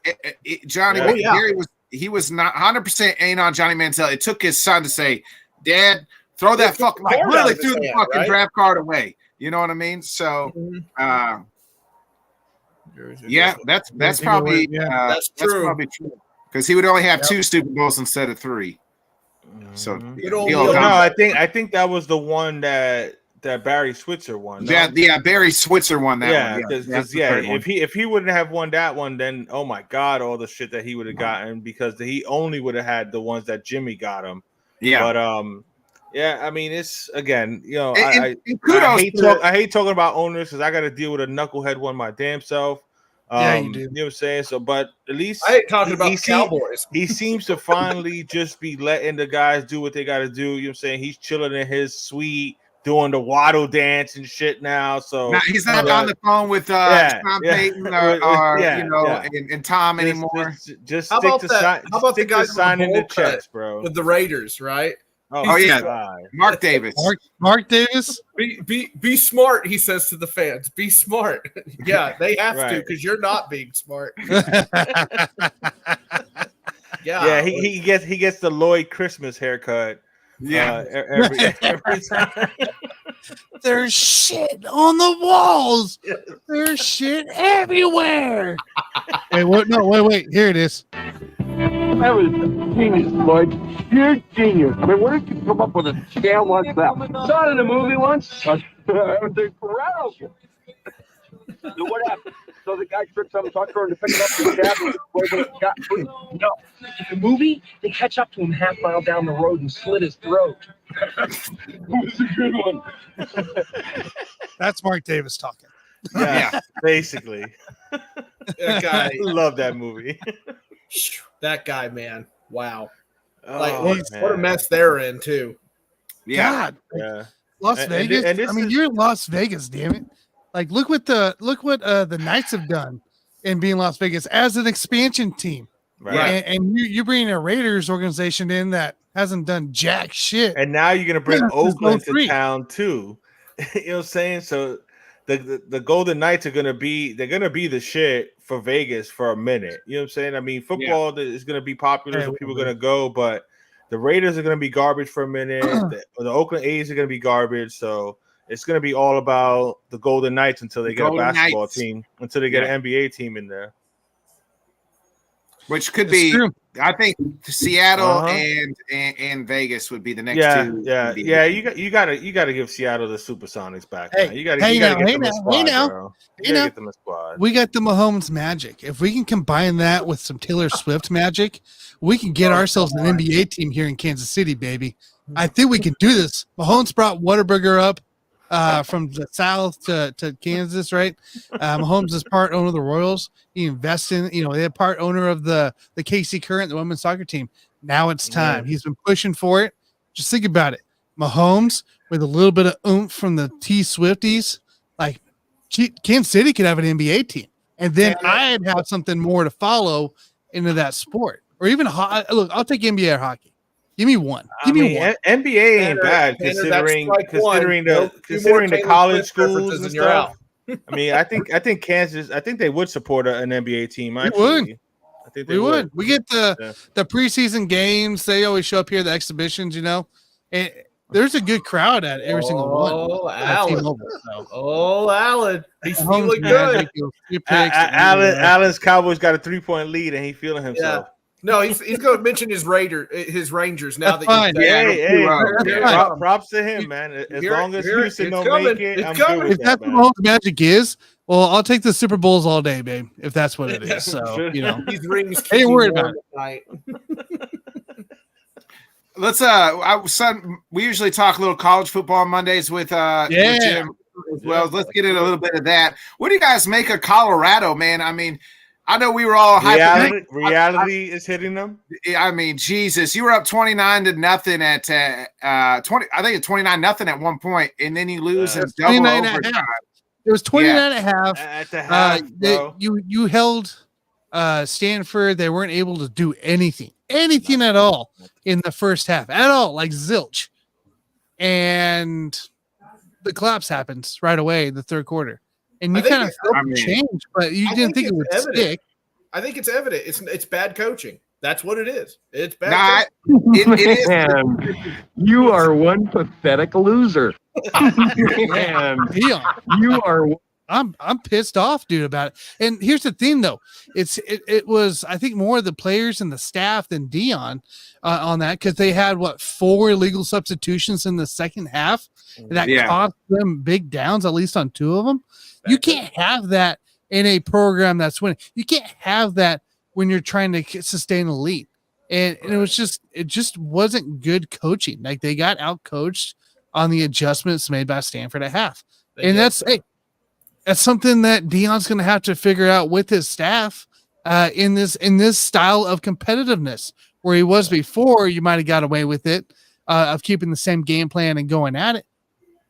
Jerry was not 100% ain't on Johnny Manziel. It took his son to say, "Dad, throw that fucking," like really threw the fucking draft card away. You know what I mean? So that's probably that's true. That's probably true. Because he would only have 2 Super Bowls instead of 3. So I think that was the one that Barry Switzer won. No? Yeah, Barry Switzer won that one. Because if he wouldn't have won that one, then oh my God, all the shit that he would have gotten, because he only would have had the ones that Jimmy got him. Yeah, but I mean, it's again, you know, I hate talking about owners because I got to deal with a knucklehead one my damn self. You do. You know what I'm saying? So, but at least I ain't talking about Cowboys. He seems to finally just be letting the guys do what they got to do. You know what I'm saying? He's chilling in his suite, doing the waddle dance and shit now. So he's not on the phone with Tom Payton and Tom anymore. Just how about the guy signing the checks, bro, with the Raiders, right? Oh yeah, Mark Davis. Mark Davis. Be smart, he says to the fans. Be smart. Yeah, they have to because you're not being smart. He gets the Lloyd Christmas haircut. Yeah, every time. There's shit on the walls. There's shit everywhere. Wait. Here it is. That was genius, Lloyd. You're genius. I mean, where did you come up with a scam like that? Saw it in a movie once. It was incredible. So what happened? So the guy tricked some trucker into picking up the cab. No. In the movie, they catch up to him half mile down the road and slit his throat. It was a good one. That's Mark Davis talking. Yeah. Basically. That guy. Love that movie. That guy, man. Wow. What a mess they're in, too. Yeah. God. Yeah. Las Vegas. You're in Las Vegas, damn it. Like, look what the Knights have done in being Las Vegas as an expansion team. Right. And you're bringing a Raiders organization in that hasn't done jack shit. And now you're going to bring Oakland to town, too. You know what I'm saying? So the Golden Knights are going to be the shit for Vegas for a minute. You know what I'm saying? I mean, football is going to be popular, so people are going to go, but the Raiders are going to be garbage for a minute. The Oakland A's are going to be garbage. So it's going to be all about the Golden Knights until they get a basketball team, until they get an NBA team in there. Which could be, I think, Seattle and Vegas would be the next two. Yeah. You gotta give Seattle the Supersonics back. Hey, you gotta get them a squad, bro. Get them a squad. We got the Mahomes magic. If we can combine that with some Taylor Swift magic, we can get ourselves an NBA team here in Kansas City, baby. I think we can do this. Mahomes brought Whataburger up from the South to Kansas, right? Mahomes is part owner of the Royals. He invests in, they're part owner of the KC Current, the women's soccer team. Now it's time. He's been pushing for it. Just think about it. Mahomes with a little bit of oomph from the Swifties, like Kansas City could have an NBA team. And then I'd have something more to follow into that sport. Or even, look, I'll take NBA or hockey. Give me one. Give me one. NBA ain't bad considering the college schools and stuff. I mean, I think Kansas. I think they would support an NBA team. Actually. I think they would. We get the preseason games. They always show up here, the exhibitions. And there's a good crowd at every single one. Alan, he's feeling good. Alan's Cowboys got a 3-point lead, and he's feeling himself. Yeah. No, he's going to mention his Rangers now. Props to him, man. As long as Houston don't make it, I'm good with if that's what Mahomes' magic is, Well, I'll take the Super Bowls all day, babe, if that's what it is. So, These rings I ain't worried about it. Let's son, we usually talk a little college football on Mondays with Jim as well. Let's get in a little bit of that. What do you guys make of Colorado, man? I mean, I know we were all reality is hitting them. I mean, Jesus, you were up 29-0 at 20. I think it's 29-0 at one point, and then you lose in double overtime. It was 29 and a half. At the half, you held Stanford. They weren't able to do anything at all in the first half at all, like zilch. And the collapse happens right away in the third quarter. And you kind of felt the change, but you didn't think it would stick. I think it's evident. It's bad coaching. That's what it is. It's bad. It is. You are one pathetic loser. Man, you are. I'm pissed off, dude, about it. And here's the thing, though. It was, I think, more of the players and the staff than Dion on that, because they had 4 illegal substitutions in the second half that cost them big downs, at least on 2 of them. You can't have that in a program that's winning. You can't have that when you're trying to sustain a lead. And it just wasn't good coaching. Like, they got out coached on the adjustments made by Stanford at half. That's something that Dion's going to have to figure out with his staff in this style of competitiveness. Where he was before, you might have got away with it of keeping the same game plan and going at it.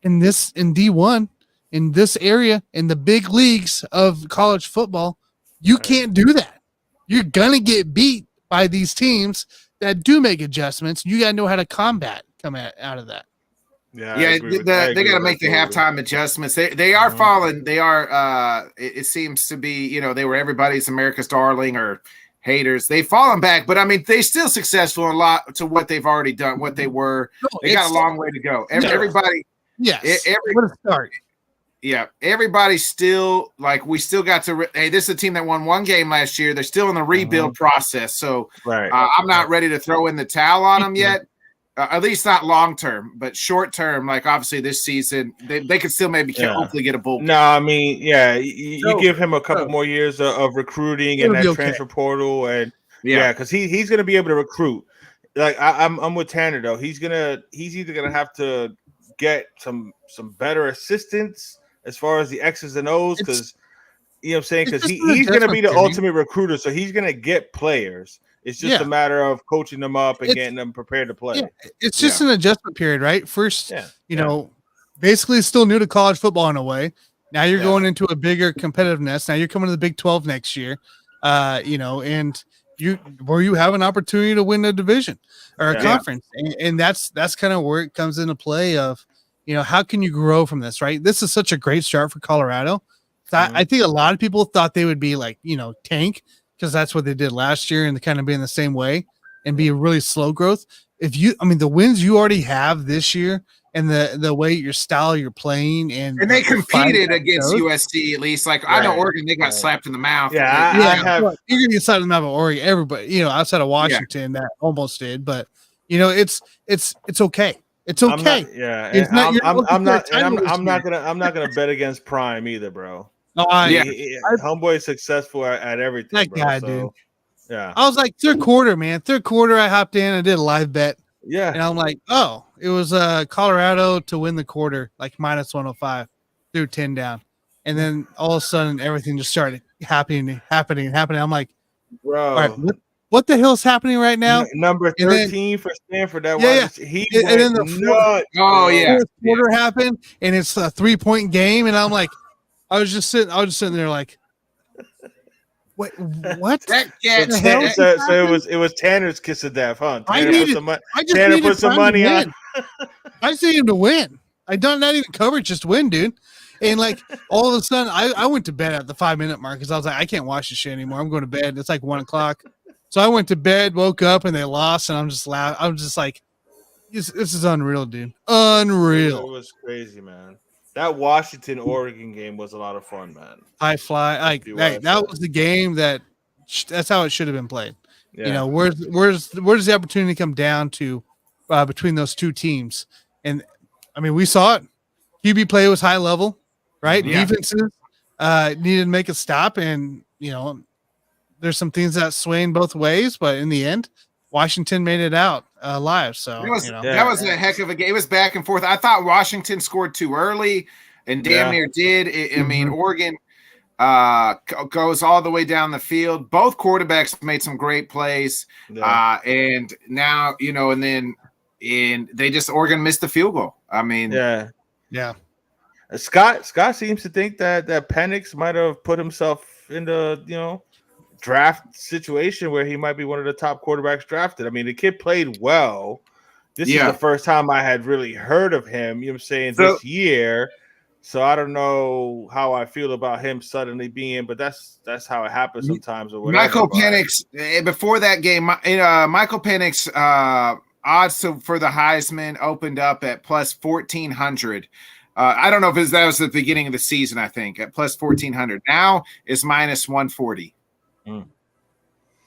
In D1, in this area, in the big leagues of college football, you can't do that. You're gonna get beat by these teams that do make adjustments. You gotta know how to combat come out of that. They got to make the halftime adjustments. They are falling. They are. It seems to be. They were everybody's America's darling or haters. They've fallen back, but I mean, they're still successful in a lot to what they've already done. What they were. They got a long way to go. Everybody. Yes. What a start. Yeah, everybody's still we still got to. Hey, this is a team that won 1 game last year. They're still in the rebuild process, so I'm not ready to throw in the towel on them yet. At least not long term, but short term. Like obviously this season, they could still maybe hopefully get a bowl. No, I mean, you give him a couple more years of recruiting and that transfer portal, and because he's going to be able to recruit. Like I'm with Tanner though. He's either gonna have to get some better assistance as far as the X's and O's, because what I'm saying, because he's going to be the ultimate recruiter, so he's going to get players. It's just a matter of coaching them up and getting them prepared to play. Yeah. It's just an adjustment period, right? First, basically still new to college football in a way. Now you're going into a bigger competitiveness. Now you're coming to the Big 12 next year, and you have an opportunity to win a division or a conference, and that's kind of where it comes into play of. How can you grow from this, right? This is such a great start for Colorado. I think a lot of people thought they would be tank, because that's what they did last year and kind of be in the same way and be a really slow growth. The wins you already have this year and the way your style you're playing and they competed against USC at least. I know Oregon, they got slapped in the mouth. You're gonna get slapped in the mouth of Oregon. Everybody, outside of Washington, that almost did, but it's okay. It's okay. I'm not gonna bet against Prime either, bro. Homeboy's successful at everything. That guy, dude. Yeah. I was like third quarter, man. Third quarter, I hopped in. I did a live bet. Yeah. And I'm like, it was Colorado to win the quarter, minus 105, threw 10 down, and then all of a sudden everything just started happening. I'm like, bro. All right, what the hell's happening right now? Number 13 for Stanford. That was he. And then the fourth quarter happened, and it's a 3-point game, and I'm like, I was just sitting there like, what? So it was Tanner's kiss of death, huh? Tanner put some money on. I just need him to win. I don't not even cover, just win, dude. And all of a sudden, I went to bed at the 5-minute mark because I was like, I can't watch this shit anymore. I'm going to bed. It's 1:00. So I went to bed, woke up, and they lost, and I'm just laughing. I'm just like, this is unreal, dude. Unreal. It was crazy, man. That Washington-Oregon game was a lot of fun, man. High fly. That was the game that's how it should have been played. Yeah. Where's the opportunity come down to between those two teams? And, we saw it. QB play was high level, right? Yeah. Defenses needed to make a stop, and there's some things that swaying both ways, but in the end, Washington made it out alive. So that was a heck of a game. It was back and forth. I thought Washington scored too early and damn near did. I mean, Oregon goes all the way down the field. Both quarterbacks made some great plays. And now, and then they just Oregon missed the field goal. I mean, yeah. Scott seems to think that Penix might have put himself in the draft situation where he might be one of the top quarterbacks drafted. I mean, the kid played well. This is the first time I had really heard of him, this year. So I don't know how I feel about him suddenly being, but that's how it happens sometimes. Or whatever. Michael Penix, before that game, Michael Penix odds for the Heisman opened up at plus 1,400. I don't know if that was at the beginning of the season, I think, at plus 1,400. Now it's minus 140.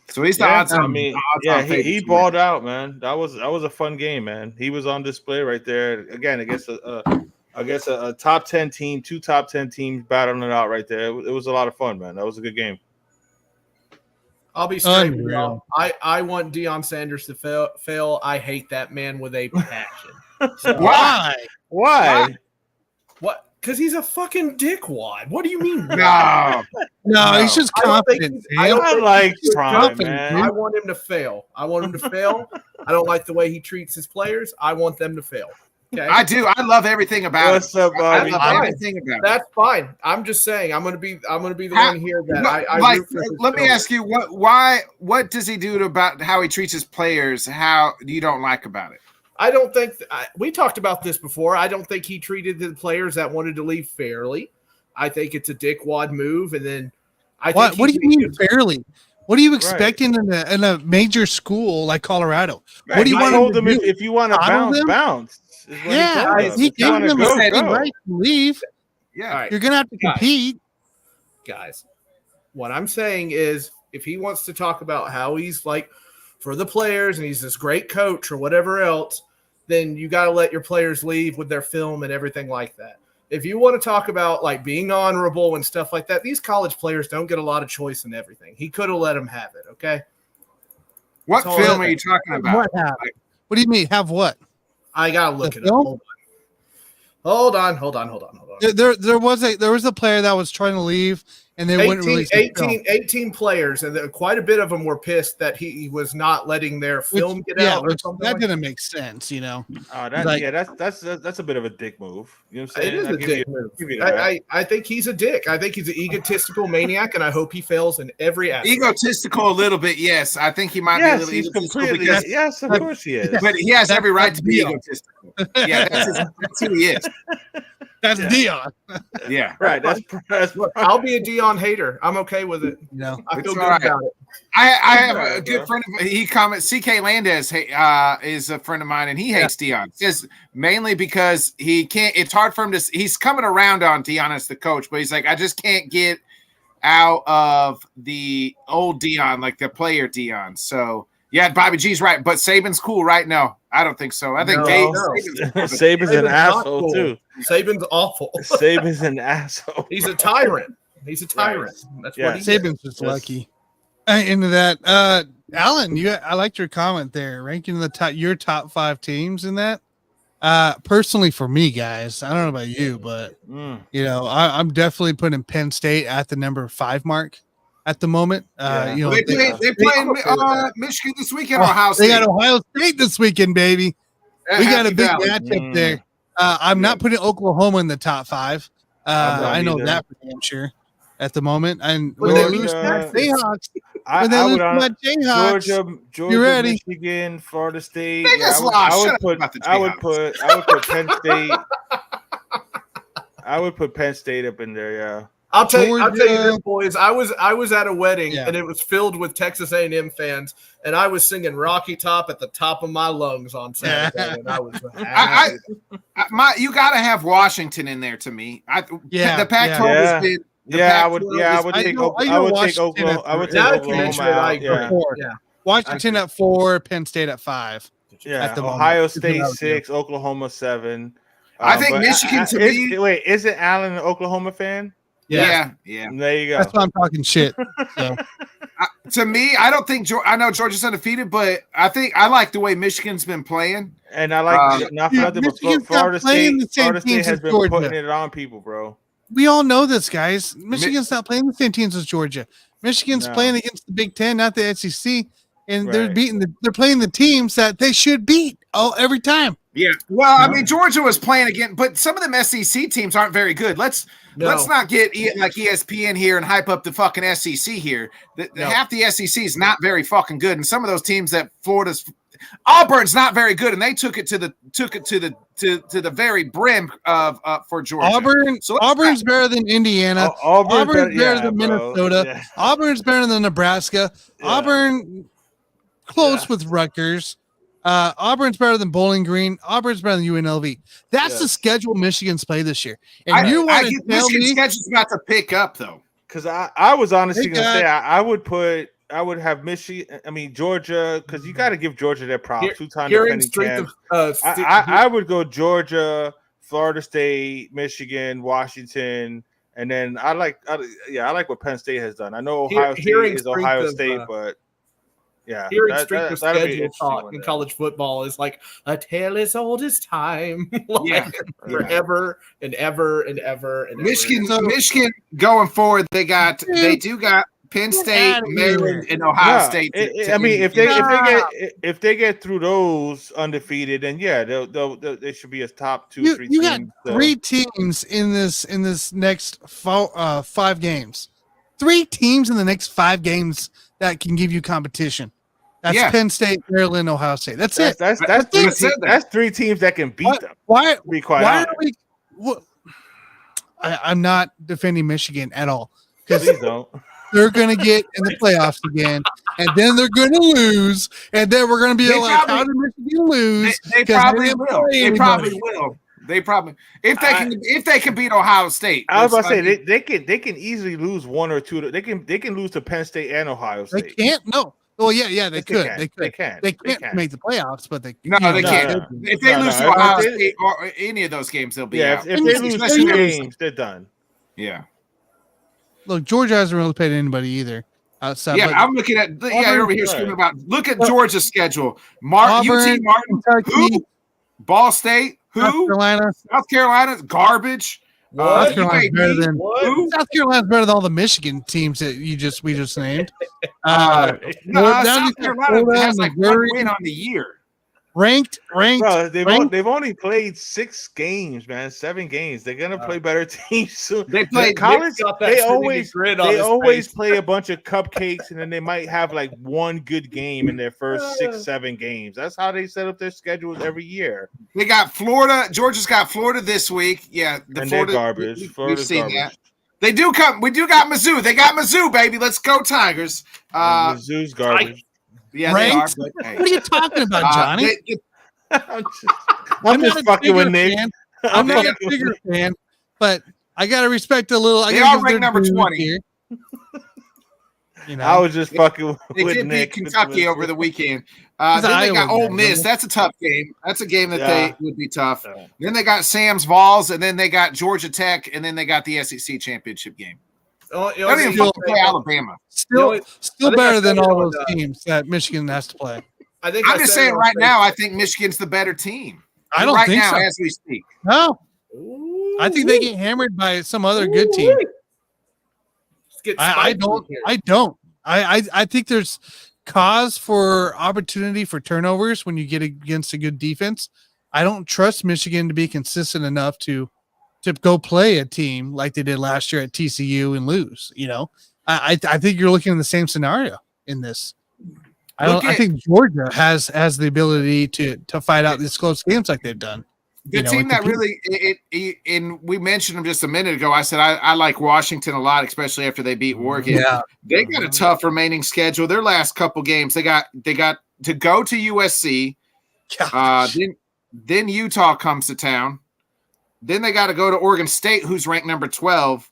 So he's the odds. I mean, he balled out, man. That was a fun game, man. He was on display right there again against a top 10 team, 2 top 10 teams battling it out right there. It was a lot of fun, man. That was a good game. I'll be straight with y'all. I want Deion Sanders to fail. I hate that man with a passion. So, why? What? Because he's a fucking dickwad. What do you mean? No, he's just confident. I don't like Prime, man. I want him to fail. I don't like the way he treats his players. I want them to fail. Okay? I do. I love everything about What's up, Bobby? I love everything about That's fine. I'm just saying. I'm gonna be the one here that I let me ask you what does he do about how he treats his players? How you don't like about it? I don't think we talked about this before. I don't think he treated the players that wanted to leave fairly. I think it's a dickwad move, and then what do you mean fairly? What are you expecting in a major school like Colorado? Right. What do you want told him them to do? if you want to bounce. He gave them a second right to leave. Yeah, right. You're gonna have to compete, guys. What I'm saying is, if he wants to talk about how he's like for the players and he's this great coach or whatever else, then you got to let your players leave with their film and everything like that. If you want to talk about like being honorable and stuff like that, these college players don't get a lot of choice in everything. He could have let them have it. Okay. What film are you talking about? What do you mean? Have what? I gotta look it up. Hold on. There was a player that was trying to leave, and they wouldn't release 18 players, and quite a bit of them were pissed that he was not letting their film get out. Or something that didn't make sense, That's a bit of a dick move. You know what I'm saying? It is a dick move. I think he's a dick. I think he's an egotistical maniac, and I hope he fails in every aspect. Egotistical a little bit, yes. I think he might be a little egotistical yes, of course he is. But he has every right to be egotistical. Yeah, that's who he is. That's Deion. Yeah, right. Look, I'll be a Deion hater. I'm okay with it. I feel good about it. I have a good friend. He comments. CK Landez is a friend of mine, and he hates Deion. Just mainly because he can't. It's hard for him to. He's coming around on Deion as the coach, but he's like, I just can't get out of the old Deion, like the player Deion. So yeah, Bobby G's right, but Saban's cool, right? No, I don't think so. I think Saban's an asshole cool. too. Saban's awful. Saban's an asshole. He's a tyrant. That's what Saban's just lucky. Into that, Alan, I liked your comment there, ranking your top 5 teams in that. Personally, for me, guys, I don't know about you, but I'm definitely putting Penn State at the number 5 mark at the moment. They play Michigan this weekend. Ohio State. They got Ohio State this weekend, baby. We got a big matchup there. I'm not putting Oklahoma in the top 5. I know that for damn sure at the moment. And when they lose to Jayhawks, Georgia, you ready? Michigan, Florida State. I would put Penn State. I would put Penn State up in there. Yeah. I'll tell you this, boys. I was at a wedding and it was filled with Texas A&M fans, and I was singing Rocky Top at the top of my lungs on Saturday, and I was happy. You got to have Washington in there to me. The Pac-12 has been. I would take Oklahoma. I would take Oklahoma. Washington at 4, Penn State at 5. Yeah, Ohio State 6, Oklahoma 7. I think Michigan to me. Wait, isn't Allen an Oklahoma fan? Yeah. There you go. That's why I'm talking shit. So. To me, I don't think I know Georgia's undefeated, but I like the way Michigan's been playing. And I like not for nothing, but Florida State has been putting it on people, bro. We all know this, guys. Michigan's not playing the same teams as Georgia. Michigan's playing against the Big Ten, not the SEC, and they're playing the teams that they should beat every time. Yeah. Well, I mean, Georgia was playing again, but some of them SEC teams aren't very good. Let's not get like ESPN here and hype up the fucking SEC here. Half the SEC is not very fucking good, and some of those teams that Auburn's not very good, and they took it to the very brim of for Georgia. Auburn's better than Indiana. Auburn's better than Minnesota. Yeah. Auburn's better than Nebraska. Yeah. Auburn close with Rutgers. Auburn's better than Bowling Green. Auburn's better than UNLV. That's the schedule Michigan's play this year. And you want to tell me schedule's got to pick up though? Because I was honestly going to say I would have Michigan. I mean Georgia, because you got to give Georgia their props. 2-time defending champs. I would go Georgia, Florida State, Michigan, Washington, and then I like what Penn State has done. I know Ohio State is Ohio State, but. Yeah, hearing strength of schedule talk in college football is like a tale as old as time. Forever and ever and ever and Michigan going forward, they do got Penn State, Maryland, and Ohio State. I mean, if they get through those undefeated, then they should be a top 2-3 teams. You got 3 teams in this next 5 games. 3 teams in the next 5 games that can give you competition. That's Penn State, Maryland, Ohio State. That's it. That's 3 teams that can beat them. Why are we? I'm not defending Michigan at all because they're going to get in the playoffs again, and then they're going to lose, and then we're going to be how did Michigan lose? They probably will. They probably if they can beat Ohio State. I was about to say they can easily lose 1 or 2. They can lose to Penn State and Ohio State. They can't. No. Well, they could. They can't make the playoffs, but they can't. If they lose to Ohio State or any of those games, they'll be out. If they lose 2 games, they're done. Yeah. Look, Georgia hasn't really played anybody either. Outside, I'm looking at you're over here screaming about. Look at Georgia's schedule: UT Martin, who? Ball State, who? South Carolina, garbage. South Carolina's better than all the Michigan teams that we just named. South Carolina has like 1 win on the year. Ranked. Bro, they've only played 6 games, man. 7 games. They're gonna play better teams soon. They play college. They always play a bunch of cupcakes, and then they might have like 1 good game in their first 6-7 games. That's how they set up their schedules every year. They got Florida. Georgia's got Florida this week. Yeah, Florida garbage. We've seen that. They do come. We do got Mizzou. They got Mizzou, baby. Let's go Tigers. Mizzou's garbage. Yeah, ranked? They are, what are you talking about, Johnny? I'm just fucking with Nick. I'm not a bigger fan, but I gotta respect a little. They are ranked number 20. Here. I was just fucking with Nick. They did beat Kentucky over the weekend. Then they got Ole Miss. That's a tough game. That's a game that they would be tough. Then they got Sam's Vols, and then they got Georgia Tech, and then they got the SEC championship game. Play Alabama. Still better than all those teams that Michigan has to play. I'm just saying right now, I think Michigan's the better team. I don't think so. As we speak. No. I think they get hammered by some other good team. I don't. I think there's cause for opportunity for turnovers when you get against a good defense. I don't trust Michigan to be consistent enough to go play a team like they did last year at TCU and lose. I think you're looking at the same scenario in this. I think Georgia has the ability to fight out these close games like they've done. The team that really and we mentioned them just a minute ago. I said I like Washington a lot, especially after they beat Oregon. Yeah. They got a tough remaining schedule. Their last couple games, they got to go to USC. Then Utah comes to town. Then they got to go to Oregon State, who's ranked number 12.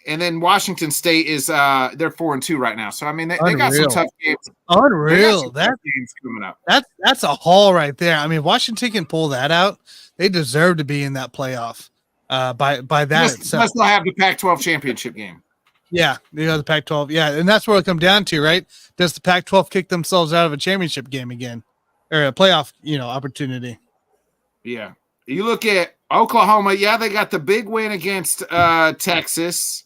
And then Washington State is they're 4-2 right now. So I mean they got some tough games. Unreal. Games coming up. That's a haul right there. I mean, Washington can pull that out. They deserve to be in that playoff. By that itself. Must not have the Pac-12 championship game. Yeah, the Pac-12. Yeah, and that's where it come down to, right? Does the Pac-12 kick themselves out of a championship game again, or a playoff, opportunity? Yeah. You look at Oklahoma. Yeah, they got the big win against Texas.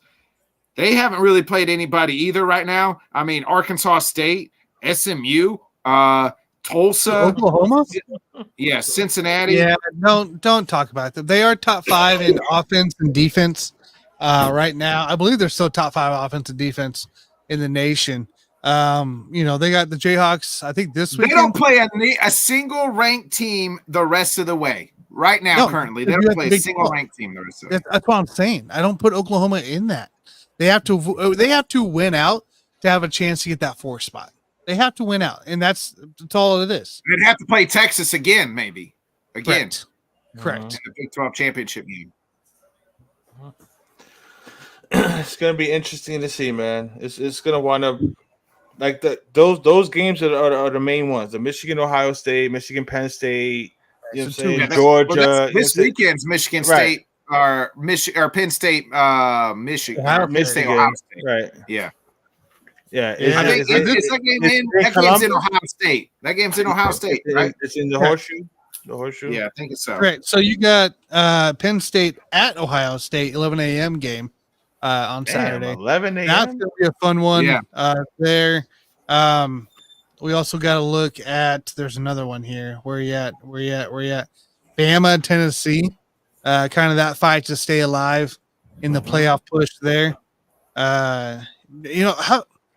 They haven't really played anybody either right now. I mean, Arkansas State, SMU, Tulsa, Oklahoma. Yeah, Cincinnati. Yeah, don't talk about them. They are top 5 in offense and defense right now. I believe they're still top 5 offense and defense in the nation. They got the Jayhawks. I think this week they don't play a single ranked team the rest of the way. Right now, currently, they don't play a single ranked team the rest of the way. That's what I'm saying. I don't put Oklahoma in that. They have to win out to have a chance to get that 4 spot. They have to win out, and that's all it is. They'd have to play Texas again, maybe. Correct. In the Big 12 championship game. It's going to be interesting to see, man. It's going to wind up like those games are the main ones. The Michigan, Ohio State, Michigan, Penn State, Georgia. This weekend's Michigan State or Penn State, Michigan, Ohio State. Right. Yeah. Yeah, I think that game's in Ohio State. That game's in Ohio State, right? It's in the horseshoe. The horseshoe. Yeah, I think it's so. Right. So you got Penn State at Ohio State, 11 a.m. game on Saturday. 11 a.m. That's gonna be a fun one. Yeah. There. We also got to look at. There's another one here. Where you at? Bama, Tennessee. Kind of that fight to stay alive in the playoff push there. How.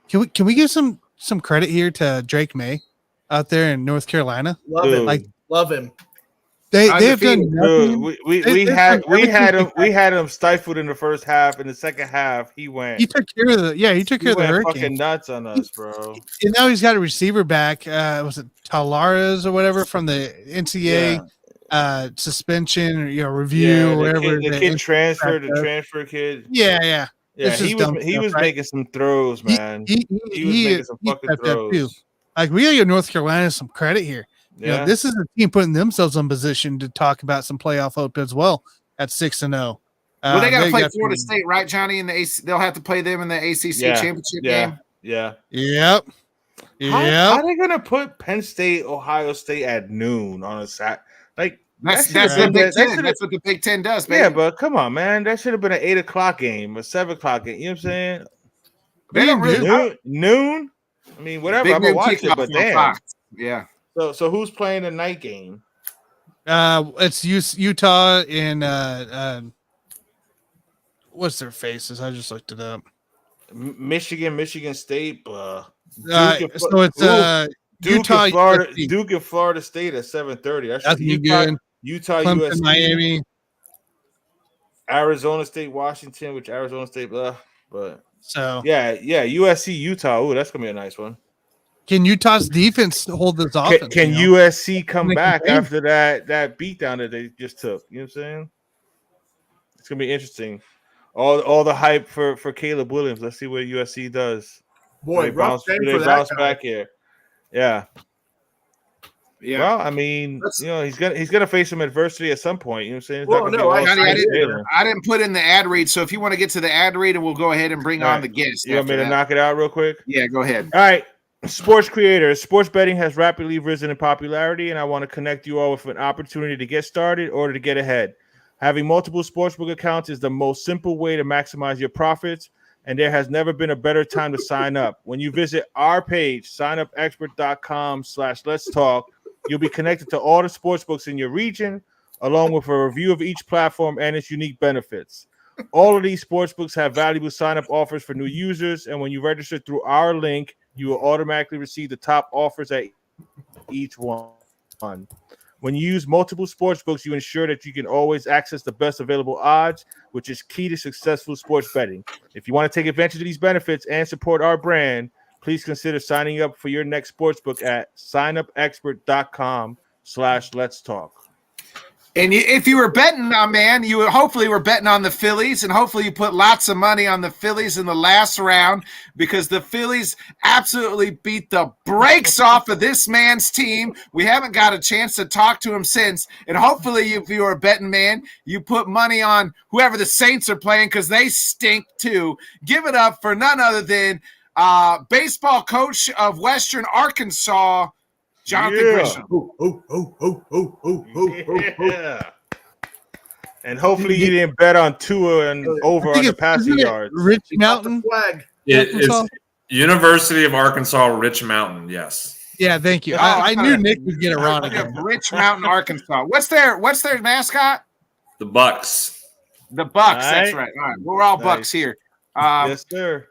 Can we give some credit here to Drake May out there in North Carolina? Love him. They have done nothing. We had him stifled in the first half. In the second half, he took care of the Hurricane. Fucking nuts on us, bro. And now he's got a receiver back. Was it Talares or whatever from the NCAA suspension or review or whatever? The kid transferred. The transfer kid. Yeah. Yeah, he was making some throws, man. He was making some fucking throws. Too. Like, we gotta give North Carolina some credit here. Yeah. This is a team putting themselves in position to talk about some playoff hope as well at 6-0. Well, they got to play Florida State, right, Johnny? In the they'll have to play them in the ACC championship game. Yeah. Yep. How are they gonna put Penn State, Ohio State at noon on a Saturday? Like. That's the Big Ten. That's what the Big Ten does, baby. Yeah, but come on, man. That should have been an 8 o'clock game, a 7 o'clock game. You know what I'm saying? They don't really noon. I mean, whatever. I'm gonna watch it, but damn. Fox. Yeah. So who's playing the night game? It's Utah and what's their faces? I just looked it up. Michigan State. So it's Utah, Duke and Florida State at 7:30. That's good. Utah, Clemson, USC, Miami, Arizona State, Washington, which Arizona State, but yeah, USC, Utah. Oh, that's gonna be a nice one. Can Utah's defense hold this offense? Can USC come back after that beatdown that they just took? You know what I'm saying? It's gonna be interesting. All the hype for Caleb Williams. Let's see what USC does. Boy, rough game for that bounce guy. back here. Yeah. Well, I mean, he's gonna face some adversity at some point. You know what I'm saying? I didn't put in the ad read. So if you want to get to the ad read, and we'll go ahead and bring on the guest. You want me to knock it out real quick? Yeah, go ahead. All right. Sports creators. Sports betting has rapidly risen in popularity, and I want to connect you all with an opportunity to get started or to get ahead. Having multiple sportsbook accounts is the most simple way to maximize your profits, and there has never been a better time to sign up. When you visit our page, signupexpert.com/let's talk, you'll be connected to all the sportsbooks in your region, along with a review of each platform and its unique benefits. All of these sportsbooks have valuable sign-up offers for new users, and when you register through our link, you will automatically receive the top offers at each one. When you use multiple sportsbooks, you ensure that you can always access the best available odds, which is key to successful sports betting. If you want to take advantage of these benefits and support our brand, please consider signing up for your next sportsbook at signupexpert.com/let's talk. And if you were betting, man, you hopefully were betting on the Phillies, and hopefully you put lots of money on the Phillies in the last round, because the Phillies absolutely beat the brakes off of this man's team. We haven't got a chance to talk to him since, and hopefully if you were a betting man, you put money on whoever the Saints are playing, because they stink too. Give it up for none other than baseball coach of Western Arkansas, Jonathan Grishman. Yeah. And hopefully you didn't bet on Tua and over on the passing yards. Rich Mountain Flag. It's University of Arkansas, Rich Mountain. Yes. Yeah, thank you. I knew Nick would get it wrong again. Rich Mountain, Arkansas. What's their mascot? The Bucks. The Bucks. All That's right. right. All right. We're all Bucks here. Yes, sir.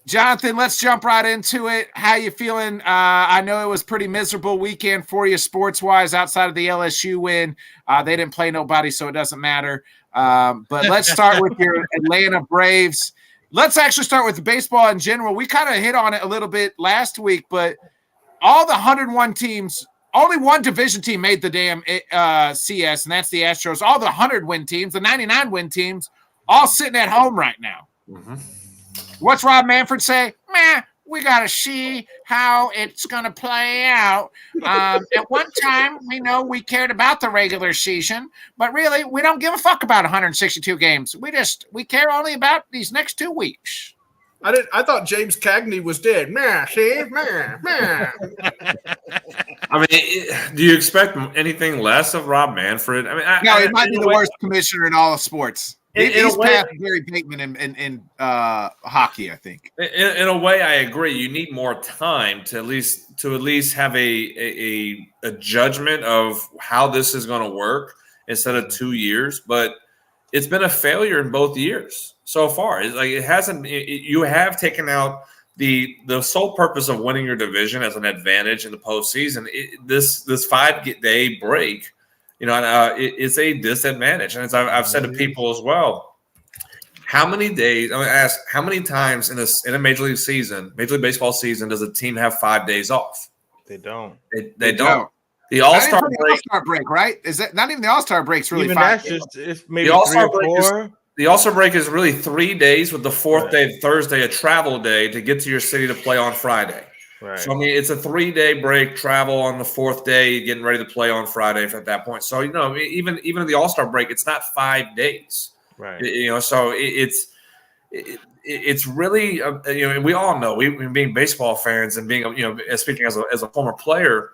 Jonathan, let's jump right into it. How you feeling? I know it was pretty miserable weekend for you sports-wise outside of the LSU win. They didn't play nobody, so it doesn't matter. But let's start with your Atlanta Braves. Let's actually start with the baseball in general. We kind of hit on it a little bit last week, but all the 101 teams, only one division team made the damn CS, and that's the Astros. All the 100-win teams, the 99-win teams, all sitting at home right now. Mm-hmm. What's Rob Manfred say? Meh, we got to see how it's going to play out. At one time, we know we cared about the regular season, but really, we don't give a fuck about 162 games. We care only about these next 2 weeks. I thought James Cagney was dead. Meh, see? Meh, meh. I mean, do you expect anything less of Rob Manfred? I mean, No, he might be the worst commissioner in all of sports. He's past Gary Bateman in hockey, I think. In a way, I agree. You need more time to at least have a judgment of how this is going to work instead of 2 years. But it's been a failure in both years so far. It hasn't. You have taken out the sole purpose of winning your division as an advantage in the postseason. This 5-day break. It's a disadvantage. And as I've said to people as well, how many days, I'm going to ask, how many times in a Major League Baseball season, does a team have 5 days off? They don't. They don't. The All-Star break, right? Is that not even the All-Star break's really even 5 that's days? it's maybe The All-Star 3 or 4. The All-Star break is really 3 days with the fourth day, Thursday, a travel day to get to your city to play on Friday. Right. So, I mean, it's a 3-day break, travel on the fourth day, getting ready to play on Friday at that point. So, even in the All-Star break, it's not 5 days. Right. So it's really, and we all know, we being baseball fans and being, speaking as a former player,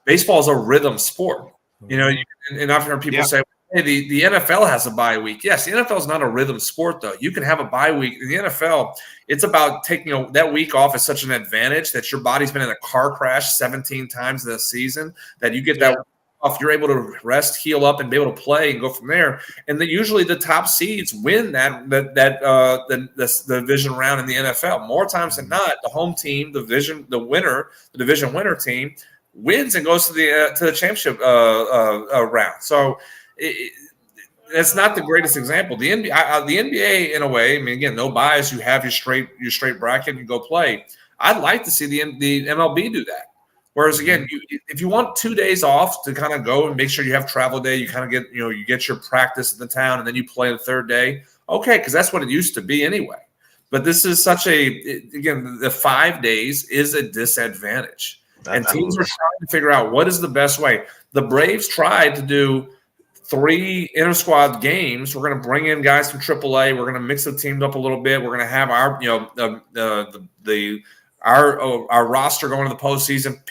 baseball is a rhythm sport. And I've heard people say, hey, the NFL has a bye week. Yes, the NFL is not a rhythm sport, though. You can have a bye week. In the NFL, it's about taking that week off is such an advantage that your body's been in a car crash 17 times in a season that you get that off. You're able to rest, heal up, and be able to play and go from there. And then usually the top seeds win the division round in the NFL. More times than not, the home team, the division winner team, wins and goes to the championship round. So it's not the greatest example. The NBA, in a way, I mean, again, no bias. You have your straight bracket and you go play. I'd like to see the MLB do that. Whereas, again, if you want 2 days off to kind of go and make sure you have travel day, you kind of get you get your practice in the town, and then you play the third day. Okay, because that's what it used to be anyway. But this is again, the 5 days is a disadvantage. And teams are trying to figure out what is the best way. The Braves tried to do 3 inter-squad games. We're going to bring in guys from AAA. We're going to mix the teams up a little bit. We're going to have our our roster going to the postseason,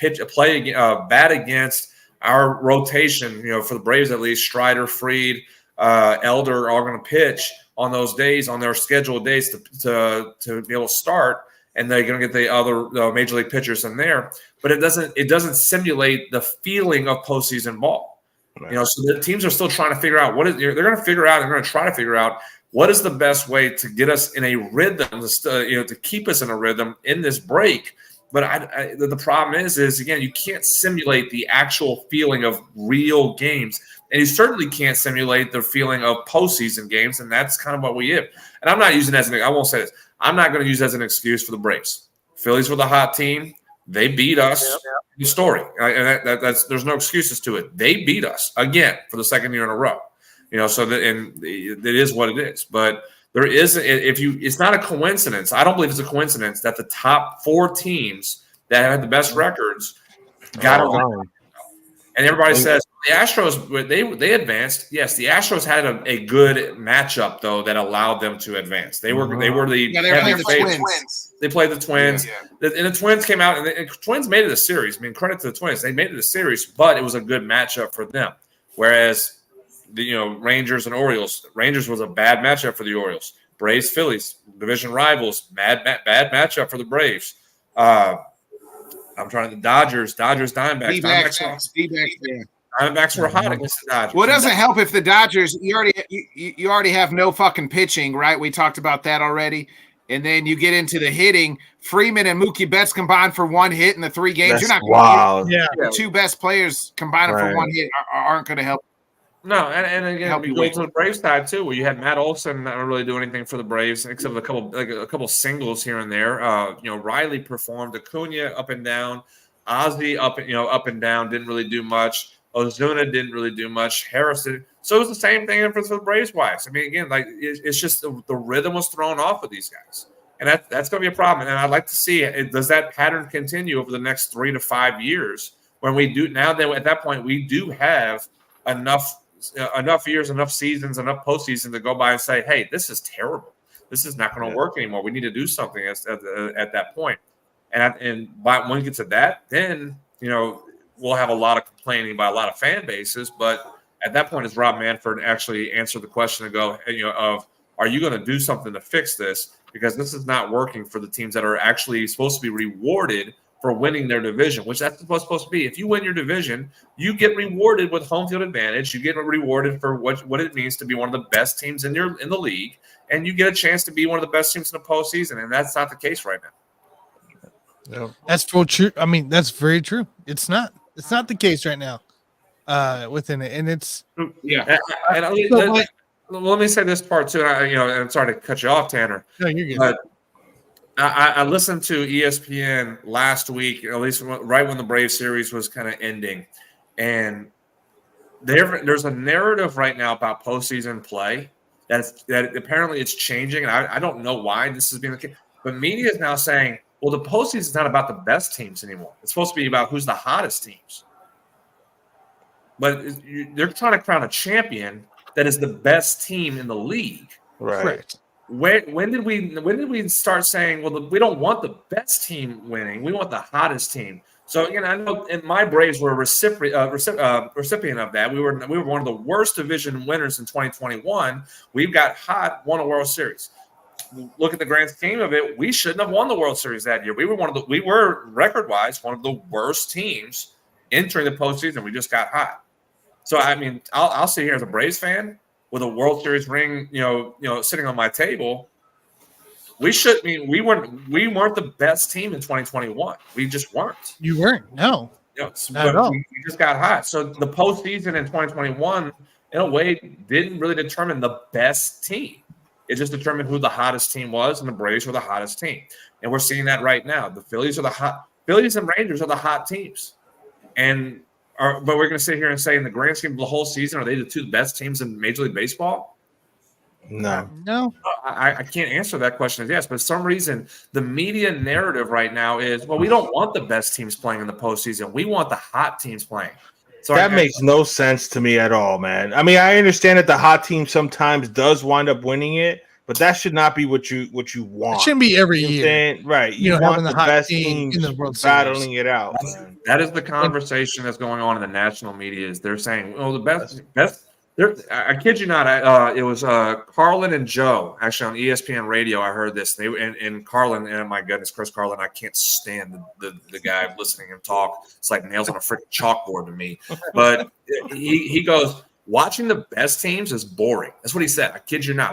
bat against our rotation. For the Braves at least, Strider, Fried, Elder are going to pitch on those days, on their scheduled days to be able to start. And they're going to get the other major league pitchers in there, but it doesn't simulate the feeling of postseason ball. Right. So the teams are still trying to figure out they're going to figure out. They're going to try to figure out what is the best way to get us in a rhythm, to keep us in a rhythm in this break. But the problem is again, you can't simulate the actual feeling of real games, and you certainly can't simulate the feeling of postseason games, and that's kind of what we have. And I'm not using it as I won't say this. I'm not going to use it as an excuse for the Braves. Phillies were the hot team. They beat us. The story, and that's there's no excuses to it. They beat us again for the second year in a row. So that it is what it is. But there is it's not a coincidence. I don't believe it's a coincidence that the top 4 teams that had the best records got around. And everybody says the Astros, they advanced. Yes, the Astros had a good matchup though that allowed them to advance. They were the Twins. They played the Twins, and the Twins came out, and the Twins made it a series. I mean, credit to the Twins, they made it a series, but it was a good matchup for them. Whereas the Rangers and Orioles, Rangers was a bad matchup for the Orioles. Braves, Phillies, division rivals, bad matchup for the Braves. I'm trying to Dodgers, Diamondbacks. Diamondbacks were hot against the Dodgers. Well, it doesn't help if the Dodgers you already have no fucking pitching, right? We talked about that already. And then you get into the hitting. Freeman and Mookie Betts combined for 1 hit in the 3 games. You're not going to the 2 best players combining for 1 hit aren't going to help. No, and again, we go to the Braves side too, where you had Matt Olson not really do anything for the Braves except a couple singles here and there. Riley performed, Acuna up and down, Ozzie up and down, didn't really do much. Ozuna didn't really do much. Harris did. So it was the same thing for the Braves wise. I mean, again, it's just the rhythm was thrown off with these guys, and that's going to be a problem. And I'd like to see does that pattern continue over the next 3 to 5 years when we do now that at that point we do have enough years, enough seasons, enough postseason to go by and say, hey, this is terrible. This is not going to work anymore. We need to do something at that point. And when we get to that, then, we'll have a lot of complaining by a lot of fan bases. But at that point, is Rob Manfred actually answer the question and go, are you going to do something to fix this? Because this is not working for the teams that are actually supposed to be rewarded for winning their division, which that's supposed to be. If you win your division, you get rewarded with home field advantage. You get rewarded for what it means to be one of the best teams in the league, and you get a chance to be one of the best teams in the postseason, and that's not the case right now. No. That's true. I mean, that's very true. It's not the case right now within it, and it's let me say this part too. And I'm sorry to cut you off, Tanner. No, you're good. But I listened to ESPN last week, at least right when the Braves series was kind of ending, and there's a narrative right now about postseason play that apparently it's changing, and I don't know why this is being the case. But media is now saying, well, the postseason is not about the best teams anymore. It's supposed to be about who's the hottest teams. But they're trying to crown a champion that is the best team in the league. Right. Correct. When did we start saying, well, we don't want the best team winning, we want the hottest team? So again, I know my Braves were a recipient of that. We were one of the worst division winners in 2021. We got hot, won a World Series. Look at the grand scheme of it. We shouldn't have won the World Series that year. We were record-wise one of the worst teams entering the postseason. We just got hot. So I mean, I'll sit here as a Braves fan with a World Series ring, sitting on my table. We weren't the best team in 2021. We just weren't. You weren't. No. Not at all. We just got hot. So the postseason in 2021, in a way, didn't really determine the best team. It just determined who the hottest team was, and the Braves were the hottest team. And we're seeing that right now. The Phillies and Rangers are the hot teams. But we're going to sit here and say in the grand scheme of the whole season, are they the 2 best teams in Major League Baseball? No. I can't answer that question as yes, but for some reason, the media narrative right now is, well, we don't want the best teams playing in the postseason. We want the hot teams playing. So that makes no sense to me at all, man. I mean, I understand that the hot team sometimes does wind up winning it, but that should not be what you want. It shouldn't be every year. Right. You want the best teams in the World battling it out. That is the conversation that's going on in the national media. Is they're saying, well, the best. I kid you not. It was Carlin and Joe actually on ESPN Radio. I heard this. And Carlin, and my goodness, Chris Carlin. I can't stand the guy listening him talk. It's like nails on a freaking chalkboard to me. But he goes, watching the best teams is boring. That's what he said. I kid you not.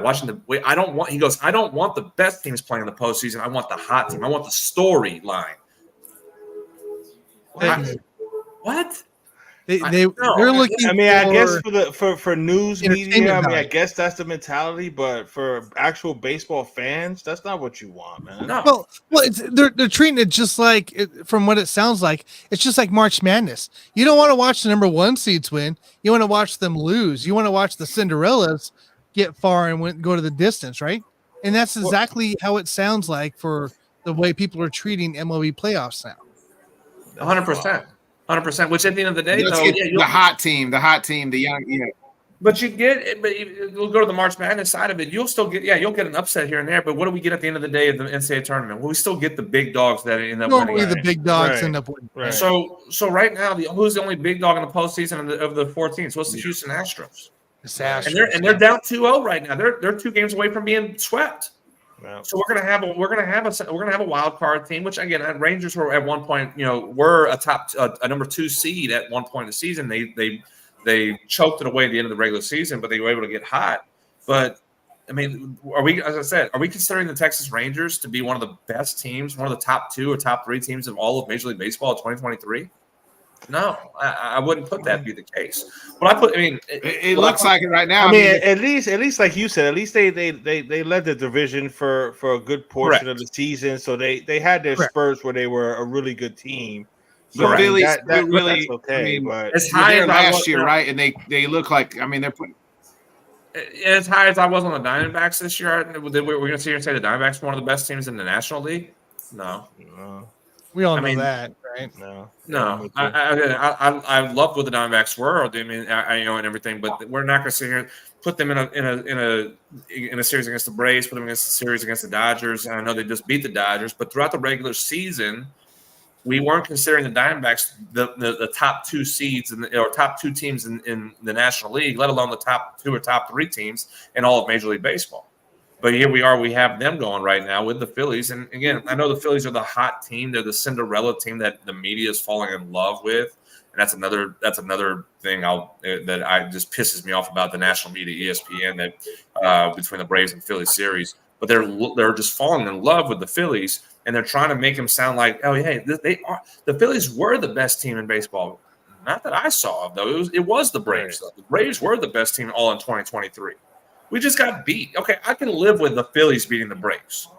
He goes, I don't want the best teams playing in the postseason. I want the hot team. I want the storyline. What? They're looking. I mean, I guess for news media, I mean, I guess that's the mentality. But for actual baseball fans, that's not what you want, man. No. Well, they're treating it just like, from what it sounds like, it's just like March Madness. You don't want to watch the number 1 seeds win. You want to watch them lose. You want to watch the Cinderellas get far and go to the distance, right? And that's exactly how it sounds like for the way people are treating MLB playoffs now. 100%. 100%. Which at the end of the day, the hot team, the young, But you'll go to the March Madness side of it. You'll still get, you'll get an upset here and there. But what do we get at the end of the day of the NCAA tournament? Well, we still get the big dogs that end up winning. The big dogs end up winning. Right. So right now, who's the only big dog in the postseason of the 4 teams? What's the Houston Astros? And they're down 2-0 right now. They're 2 games away from being swept. Wow. So we're gonna have a wild card team, which again, Rangers were at one point, were a number 2 seed at one point in the season. They choked it away at the end of the regular season, but they were able to get hot. But I mean, are we considering the Texas Rangers to be one of the best teams, one of the top 2 or top 3 teams of all of Major League Baseball in 2023? No, I wouldn't put that to be the case. But it looks like it right now. I mean, at least like you said, at least they led the division for a good portion of the season. So they had their spurts where they were a really good team. So the Phillies that's okay. But as high as last year, right? And they look like, they're putting as high as I was on the Diamondbacks this year. We're going to sit here and say the Diamondbacks were one of the best teams in the National League. No. We all know that, right? No. I loved what the Diamondbacks were. And everything, but we're not going to sit here and put them in a series against the Braves, put them against the series against the Dodgers. And I know they just beat the Dodgers, but throughout the regular season, we weren't considering the Diamondbacks the top 2 seeds or top 2 teams in the National League, let alone the top 2 or top 3 teams in all of Major League Baseball. But here we are. We have them going right now with the Phillies. And again, I know the Phillies are the hot team. They're the Cinderella team that the media is falling in love with. And that's another thing that I just pisses me off about the national media, ESPN, that between the Braves and Phillies series. But they're just falling in love with the Phillies, and they're trying to make them sound like, oh, hey, the Phillies were the best team in baseball. Not that I saw, though. It was the Braves. Though. The Braves were the best team all in 2023. We just got beat. Okay, I can live with the Phillies beating the Braves.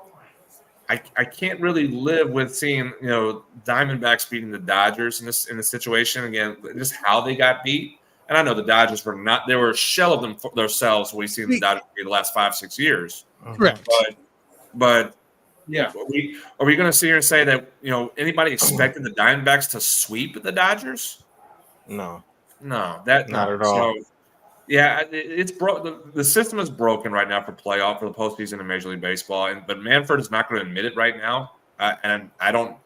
I can't really live with seeing Diamondbacks beating the Dodgers in this situation. Again, just how they got beat. And I know the Dodgers were not. They were a shell of themselves. We've seen the Dodgers in the last 5-6 years. Correct. But yeah, are we going to sit here and say that anybody expected the Diamondbacks to sweep the Dodgers? No, not at all. So, yeah, it's the system is broken right now for the postseason in Major League Baseball, but Manfred is not going to admit it right now. And I don't,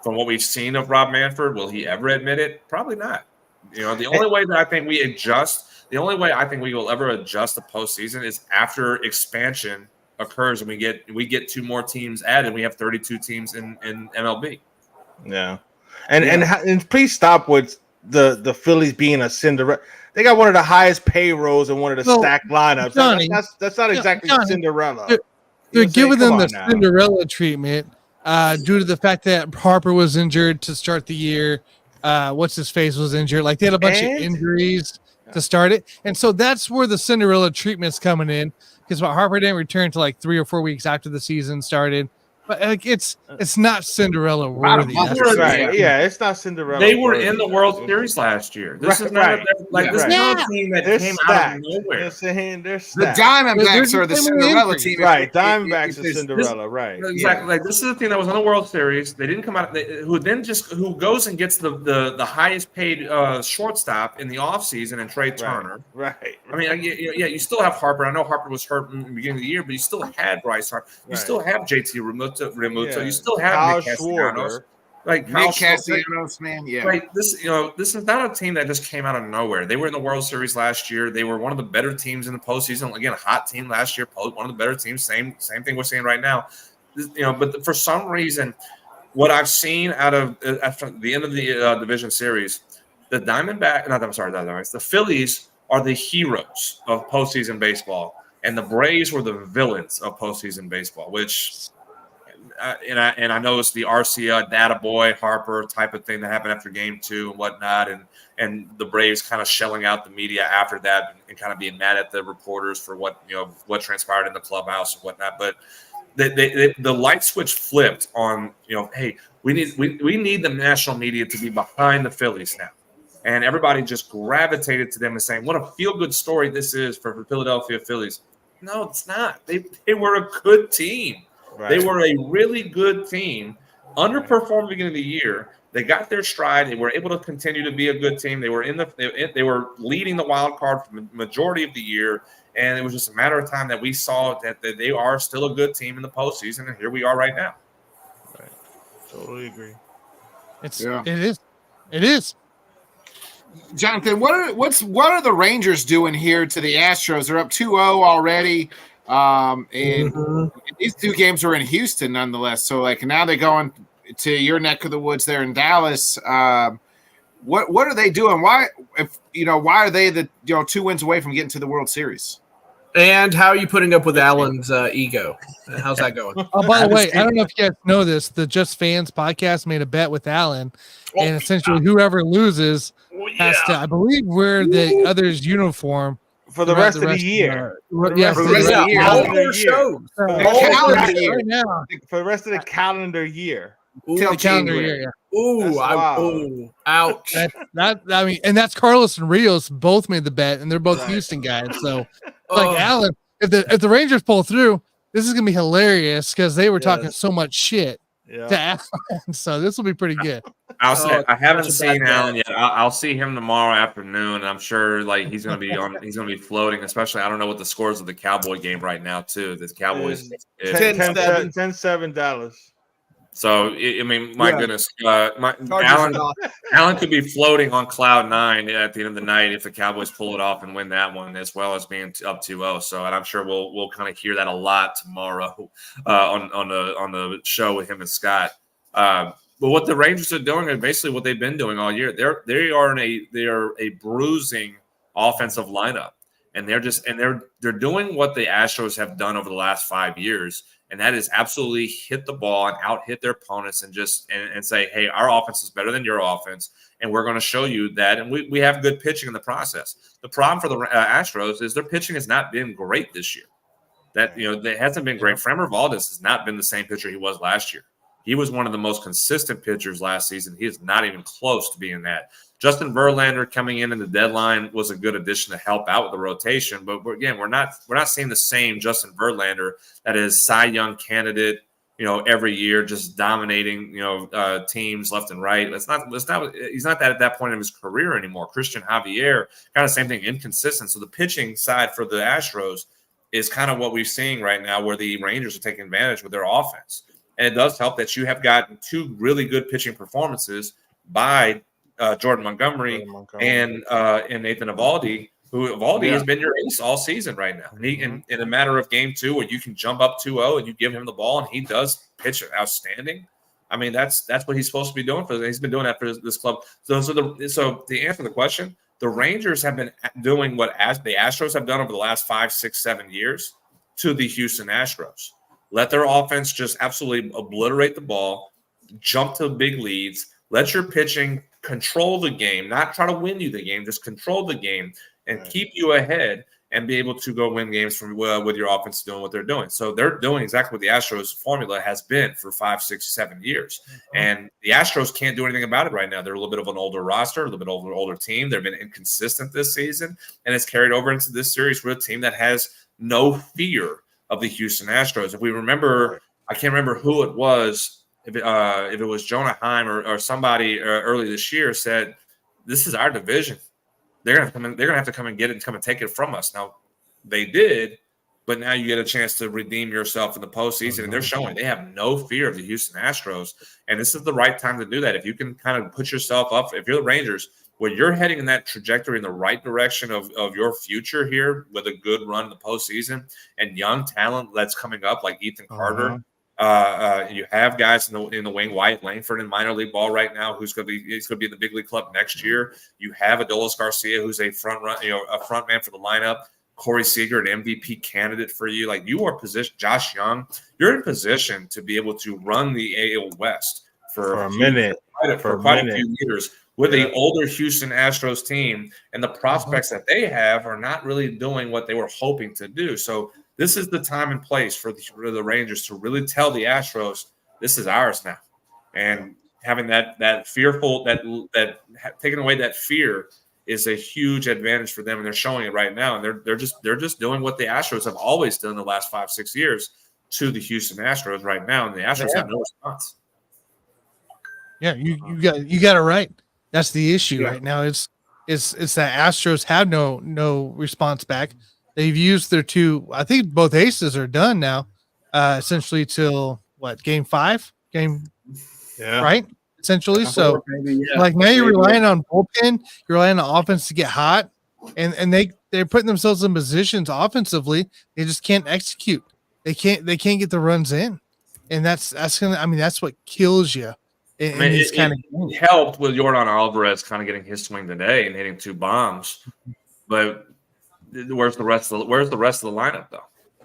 from what we've seen of Rob Manfred, will he ever admit it? Probably not. The only way that I think we adjust, the only way I think we will ever adjust the postseason is after expansion occurs and we get 2 more teams added. We have 32 teams in MLB. Yeah, and please stop with the Phillies being a Cinderella. They got one of the highest payrolls and one of the stacked lineups. Johnny, that's not exactly Cinderella. They're giving them the Cinderella treatment due to the fact that Harper was injured to start the year. What's his face was injured. Like they had a bunch of injuries to start it, and so that's where the Cinderella treatment's coming in. Because Harper didn't return to like 3 or 4 weeks after the season started. But it's not Cinderella worthy. Right. Yeah, it's not Cinderella. They were in the World Series last year. This is not this is not a team that came out of nowhere. The Diamondbacks are the Cinderella team. Right. Diamondbacks are Cinderella. Right. Exactly. Like this is the team that was in the World Series. They didn't come out. Who goes and gets the highest paid shortstop in the offseason and Trey Turner. Right. I mean, you still have Harper. I know Harper was hurt in the beginning of the year, but you still had Bryce Harper. You still have JT Remuto. You still have Nick Castellanos. Like Nick Castellanos, man. Yeah. Like this is not a team that just came out of nowhere. They were in the World Series last year. They were one of the better teams in the postseason. Again, a hot team last year. One of the better teams. Same thing we're seeing right now. But for some reason, what I've seen out of after the end of the division series, the Phillies are the heroes of postseason baseball, and the Braves were the villains of postseason baseball. Which I know it's the RC data boy Harper type of thing that happened after game 2 and whatnot, and the Braves kind of shelling out the media after that and kind of being mad at the reporters for what transpired in the clubhouse and whatnot. But the light switch flipped on, hey, we need the national media to be behind the Phillies now. And everybody just gravitated to them and saying, what a feel-good story this is for the Philadelphia Phillies. No, it's not. They were a good team. Right. They were a really good team, underperformed beginning of the year. They got their stride. They were able to continue to be a good team. They were they were leading the wild card for the majority of the year, and it was just a matter of time that we saw that they are still a good team in the postseason, and here we are right now. Right. Totally agree. It is. Jonathan, what are the Rangers doing here to the Astros? They're up 2-0 already. And these 2 games are in Houston nonetheless. So now they're going to your neck of the woods there in Dallas. What are they doing? Why are they the 2 wins away from getting to the World Series? And how are you putting up with Allen's ego? How's that going? Oh, by the way, I don't know if you guys know this. The Just Fans podcast made a bet with Allen, and essentially whoever loses has to, I believe, wear the other's uniform for the rest of the year. For the rest of the calendar year. The calendar year. Ouch. And that's Carlos and Rios both made the bet, and they're both Houston guys. So, Allen, if the Rangers pull through, this is gonna be hilarious because they were talking so much shit to Allen. So this will be pretty good. I haven't seen Allen yet. I'll see him tomorrow afternoon, and I'm sure he's gonna be he's gonna be floating. Especially, I don't know what the scores of the Cowboy game right now too. The Cowboys 10-7 Dallas. So my goodness, Allen could be floating on cloud 9 at the end of the night if the Cowboys pull it off and win that one, as well as being up 2-0. So, and I'm sure we'll kind of hear that a lot tomorrow on the show with him and Scott. But what the Rangers are doing is basically what they've been doing all year. They are a bruising offensive lineup, and they're doing what the Astros have done over the last 5 years. And that is absolutely hit the ball and out-hit their opponents and say, hey, our offense is better than your offense, and we're going to show you that. And we have good pitching in the process. The problem for the Astros is their pitching has not been great this year. That hasn't been great. Framber Valdez has not been the same pitcher he was last year. He was one of the most consistent pitchers last season. He is not even close to being that. Justin Verlander coming in the deadline was a good addition to help out with the rotation, but we're not seeing the same Justin Verlander that is Cy Young candidate, every year just dominating, teams left and right. He's not that at that point in his career anymore. Christian Javier, kind of same thing, inconsistent. So the pitching side for the Astros is kind of what we're seeing right now, where the Rangers are taking advantage with their offense, and it does help that you have gotten 2 really good pitching performances by Jordan Montgomery and Nathan Eovaldi, who has been your ace all season right now. And he, in a matter of game 2, where you can jump up 2-0 and you give him the ball and he does pitch outstanding. I mean, that's what he's supposed to be doing he's been doing that for this club. So to answer the question, the Rangers have been doing what the Astros have done over the last 5, 6, 7 years to the Houston Astros. Let their offense just absolutely obliterate the ball, jump to big leads, let your pitching control the game, not try to win you the game, just control the game and keep you ahead and be able to go win games from with your offense doing what they're doing. So they're doing exactly what the Astros formula has been for 5, 6, 7 years. And the Astros can't do anything about it right now. They're a little bit of an older roster, a little bit older team. They've been inconsistent this season, and it's carried over into this series with a team that has no fear of the Houston Astros. If we remember, I can't remember who it was, if it was Jonah Heim or somebody early this year said, this is our division. They're gonna have to come and get it and come and take it from us. Now they did, but now you get a chance to redeem yourself in the postseason, and they're showing they have no fear of the Houston Astros. And this is the right time to do that. If you can kind of put yourself up, if you're the Rangers, where you're heading in that trajectory in the right direction of your future here with a good run in the postseason and young talent that's coming up like Ethan Carter. You have guys in the wing, Wyatt Langford in minor league ball right now, he's going to be in the big league club next year. You have Adolis Garcia, who's a front man for the lineup. Corey Seager, an MVP candidate for you. Like, you are positioned, Josh Young, you're in position to be able to run the AL West for a minute, for quite a few years with the older Houston Astros team, and the prospects that they have are not really doing what they were hoping to do. So this is the time and place for the Rangers to really tell the Astros, this is ours now. And having that fearful, that taking away that fear is a huge advantage for them, and they're showing it right now. And they're just doing what the Astros have always done the last 5-6 years to the Houston Astros right now, and the Astros have no response. Yeah, you got it right. That's the issue right now. It's that Astros have no response back. They've used their two. I think both aces are done now. Essentially till what, game 5? Right? Essentially. So like now you're relying on bullpen, you're relying on offense to get hot, and they're putting themselves in positions offensively. They just can't execute. They can't get the runs in. And that's what kills you. It helped with Yordan Alvarez kind of getting his swing today and hitting 2 bombs, but where's the rest of the lineup though?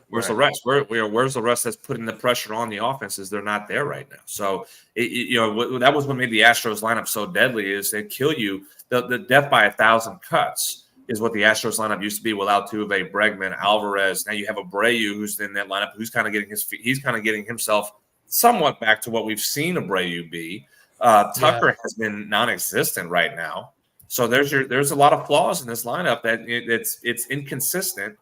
Where's the rest? Where's the rest that's putting the pressure on the offenses? They're not there right now. So that was what made the Astros lineup so deadly. Is they kill you. The death by 1,000 cuts is what the Astros lineup used to be without Tuve, Bregman, Alvarez. Now you have Abreu who's in that lineup, who's kind of getting he's kind of getting himself somewhat back to what we've seen Abreu be. Tucker has been non-existent right now. So there's a lot of flaws in this lineup that it's inconsistent,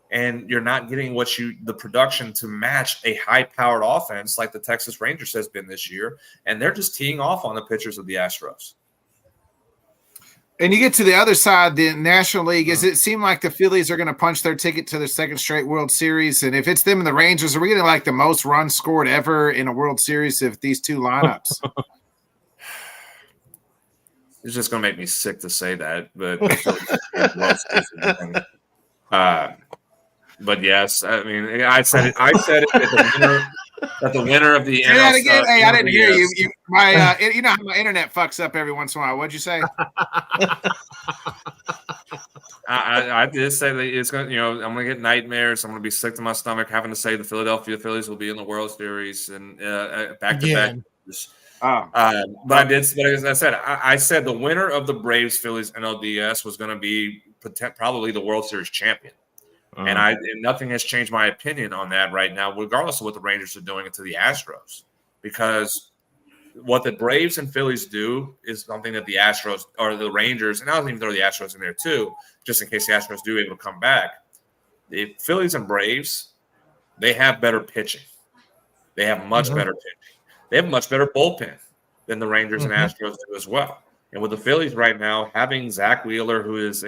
and you're not getting the production to match a high-powered offense like the Texas Rangers has been this year, and they're just teeing off on the pitchers of the Astros. And you get to the other side, the National League, is it seem like the Phillies are going to punch their ticket to their second straight World Series? And if it's them and the Rangers, are we getting like the most runs scored ever in a World Series if these two lineups? It's just going to make me sick to say that, but but yes, I mean, I said it that the winner of the say that again. Hey, I didn't hear you. My you know how my internet fucks up every once in a while. What'd you say? I did say that it's going to, I'm going to get nightmares. I'm going to be sick to my stomach having to say the Philadelphia Phillies will be in the World Series and back to back. But as I said, I said the winner of the Braves Phillies NLDS was going to be probably the World Series champion. And nothing has changed my opinion on that right now, regardless of what the Rangers are doing to the Astros, because what the Braves and Phillies do is something that the Astros or the Rangers, and I'll even throw the Astros in there too, just in case the Astros do able to come back. The Phillies and Braves, they have better pitching. They have much better pitching. They have a much better bullpen than the Rangers and Astros do as well. And with the Phillies right now, having Zach Wheeler, who's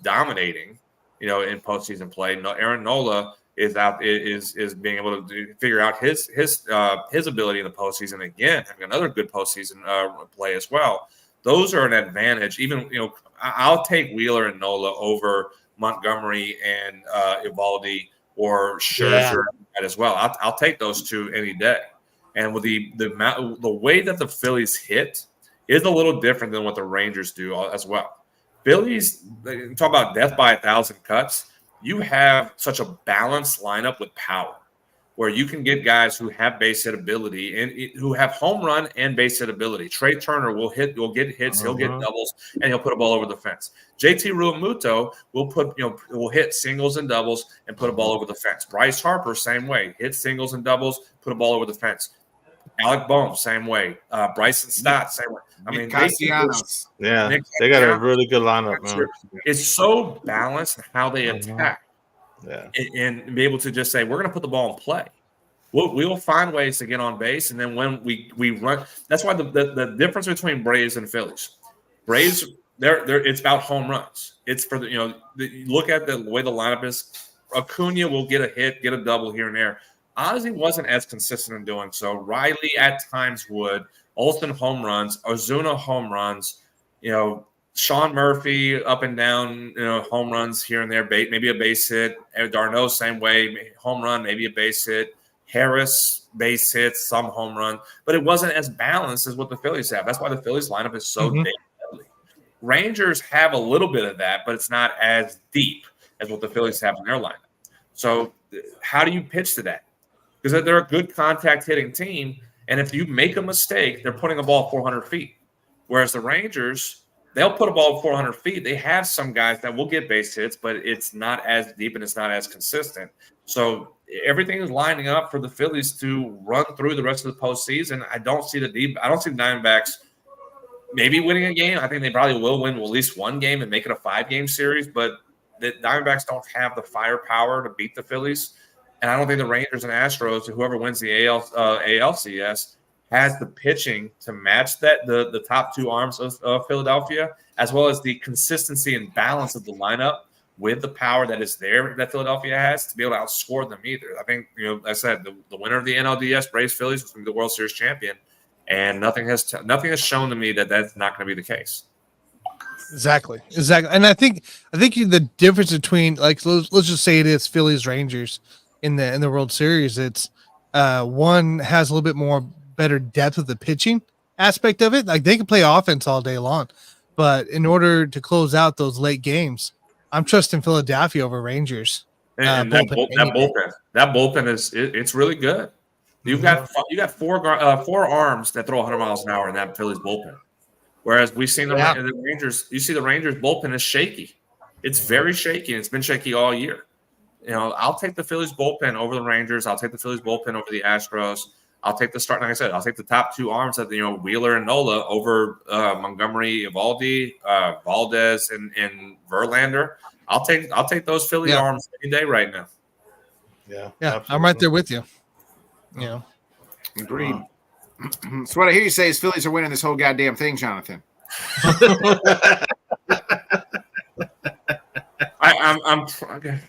dominating, in postseason play, Aaron Nola is being able to figure out his ability in the postseason again, having another good postseason play as well. Those are an advantage. Even I'll take Wheeler and Nola over Montgomery and Eovaldi or Scherzer as well. I'll take those two any day. And with the way that the Phillies hit is a little different than what the Rangers do as well. Phillies, talk about death by 1,000 cuts. You have such a balanced lineup with power, where you can get guys who have base hit ability and who have home run and base hit ability. Trey Turner will get hits, he'll get doubles, and he'll put a ball over the fence. JT Realmuto will hit singles and doubles and put a ball over the fence. Bryce Harper, same way, hit singles and doubles, put a ball over the fence. Alec Bohm, same way. Bryson Stott, same way. I mean, they got a really good lineup, man. It's so balanced in how they attack, and be able to just say, we're going to put the ball in play. We'll find ways to get on base, and then when we run, that's why the difference between Braves and Phillies. Braves, it's about home runs. It's for look at the way the lineup is. Acuna will get a hit, get a double here and there. Ozzie wasn't as consistent in doing so. Riley at times would. Olsen home runs. Ozuna home runs. Sean Murphy up and down, home runs here and there. Maybe a base hit. Darno, same way. Home run, maybe a base hit. Harris, base hits, some home run. But it wasn't as balanced as what the Phillies have. That's why the Phillies lineup is so deadly. Rangers have a little bit of that, but it's not as deep. as what the Phillies have in their lineup. So how do you pitch to that? Because they're a good contact hitting team, and if you make a mistake, they're putting a ball 400 feet. Whereas the Rangers, they'll put a ball 400 feet. They have some guys that will get base hits, but it's not as deep and it's not as consistent. So everything is lining up for the Phillies to run through the rest of the postseason. I don't see the Diamondbacks maybe winning a game. I think they probably will win at least one game and make it a 5-game series, but the Diamondbacks don't have the firepower to beat the Phillies. And I don't think the Rangers and Astros, whoever wins the ALCS, has the pitching to match the top two arms of Philadelphia, as well as the consistency and balance of the lineup with the power that is there that Philadelphia has to be able to outscore them either. I think, I said the winner of the NLDS, Braves Phillies, was going to be the World Series champion, and nothing has shown to me that that's not going to be the case. Exactly. And I think the difference between, like, let's just say it is Phillies Rangers in the World Series. It's one has a little bit more better depth of the pitching aspect of it. Like, they can play offense all day long, but in order to close out those late games, I'm trusting Philadelphia over Rangers. And that bullpen it's really good. You got four arms that throw 100 miles an hour in that Phillies bullpen. Whereas we've seen the Rangers, you see the Rangers bullpen is shaky. It's very shaky, and it's been shaky all year. I'll take the Phillies bullpen over the Rangers. I'll take the Phillies bullpen over the Astros. I'll take the start. Like I said, I'll take the top two arms of Wheeler and Nola over Montgomery, Evaldi, Valdez, and Verlander. I'll take those Philly arms any day right now. Yeah, absolutely. I'm right there with you. Agreed. So what I hear you say is Phillies are winning this whole goddamn thing, Jonathan. I'm okay.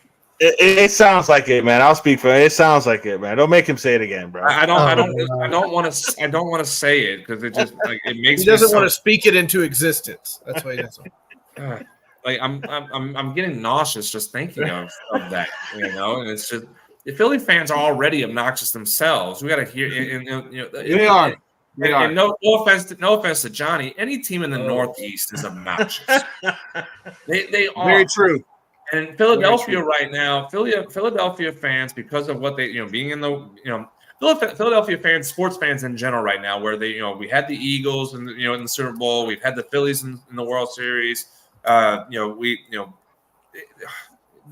It sounds like it, man. I'll speak for it. It sounds like it, man. Don't make him say it again, bro. I don't want to say it because it just it makes. He doesn't want to speak it into existence. That's why he doesn't. I'm getting nauseous just thinking of that, and it's just the Philly fans are already obnoxious themselves. We got to hear, they are. And no offense to Johnny, any team in the Northeast is obnoxious. They are very true. And Philadelphia right now, Philadelphia fans, because of what they being in the Philadelphia fans, sports fans in general right now, where they we had the Eagles in the Super Bowl, we've had the Phillies in the World Series.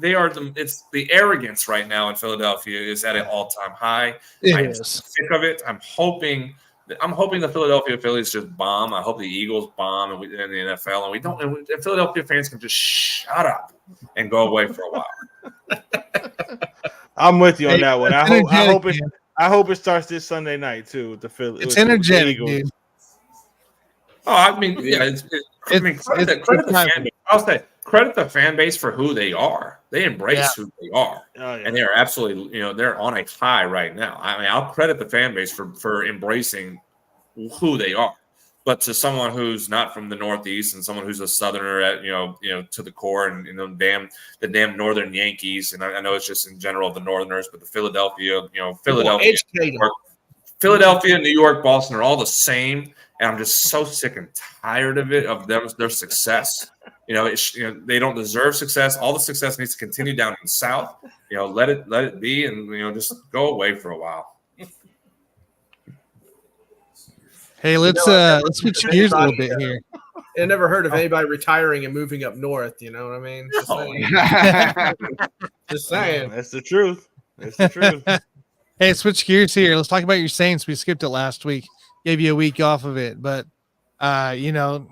They are it's the arrogance right now in Philadelphia is at an all-time high. I'm sick of it. I'm hoping the Philadelphia Phillies just bomb. I hope the Eagles bomb in the NFL, and we don't. And Philadelphia fans can just shut up and go away for a while. I'm with you on that one. I hope it starts this Sunday night too with the Phillies. It's energetic, dude. Oh, I mean, yeah. Credit the fan base. I'll say credit the fan base for who they are. They embrace who they are, and they are absolutely, they're on a high right now. I mean, I'll credit the fan base for embracing who they are. But to someone who's not from the Northeast and someone who's a Southerner at to the core, and the damn Northern Yankees, and I know it's just in general the Northerners, but the Philadelphia, New York, Boston are all the same. And I'm just so sick and tired of it, of their success. They don't deserve success. All the success needs to continue down in the South. Let it be, and just go away for a while. Hey, let's switch gears a little bit here. I never heard of anybody retiring and moving up north. You know what I mean? Just saying. That's the truth. That's the truth. Hey, switch gears here. Let's talk about your Saints. We skipped it last week. Gave you a week off of it, but another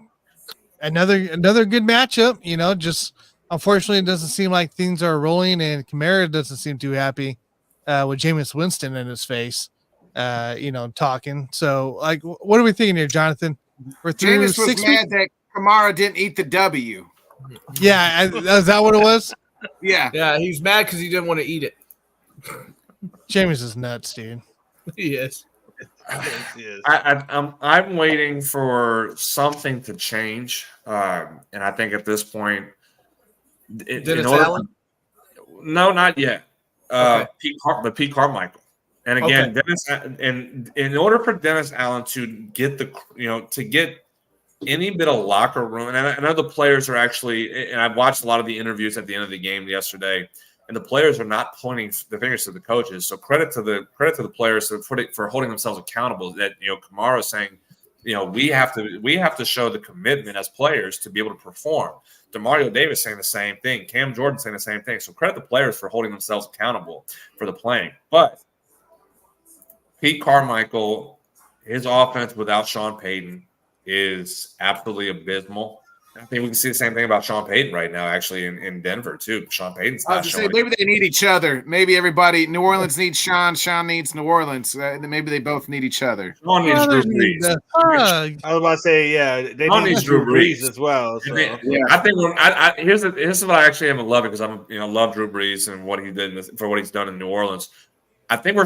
good matchup. Just unfortunately, it doesn't seem like things are rolling, and Kamara doesn't seem too happy with Jameis Winston in his face, talking. So, like, what are we thinking here, Jonathan? We're through Jameis was mad that Kamara didn't eat the W. Yeah, is that what it was? Yeah, he's mad because he didn't want to eat it. Jameis is nuts, dude. He is. I'm waiting for something to change, and I think at this point, Dennis Allen? No, not yet. Okay. Pete Carmichael, and again, Dennis. And in order for Dennis Allen to get any bit of locker room, and I know the players are actually, and I've watched a lot of the interviews at the end of the game yesterday, and the players are not pointing the fingers to the coaches. So credit to the players for holding themselves accountable. That Kamara is saying, we have to show the commitment as players to be able to perform. DeMario Davis saying the same thing. Cam Jordan saying the same thing. So credit the players for holding themselves accountable for the playing. But Pete Carmichael, his offense without Sean Payton is absolutely abysmal. I think we can see the same thing about Sean Payton right now, actually, in Denver, too. Sean Payton's not showing. Maybe they need each other. Maybe New Orleans needs Sean. Sean needs New Orleans. Maybe they both need each other. Sean needs Drew Brees. I was about to say, they need Drew Brees as well. So. I think here's what I actually am in love because love Drew Brees and what he did for what he's done in New Orleans. I think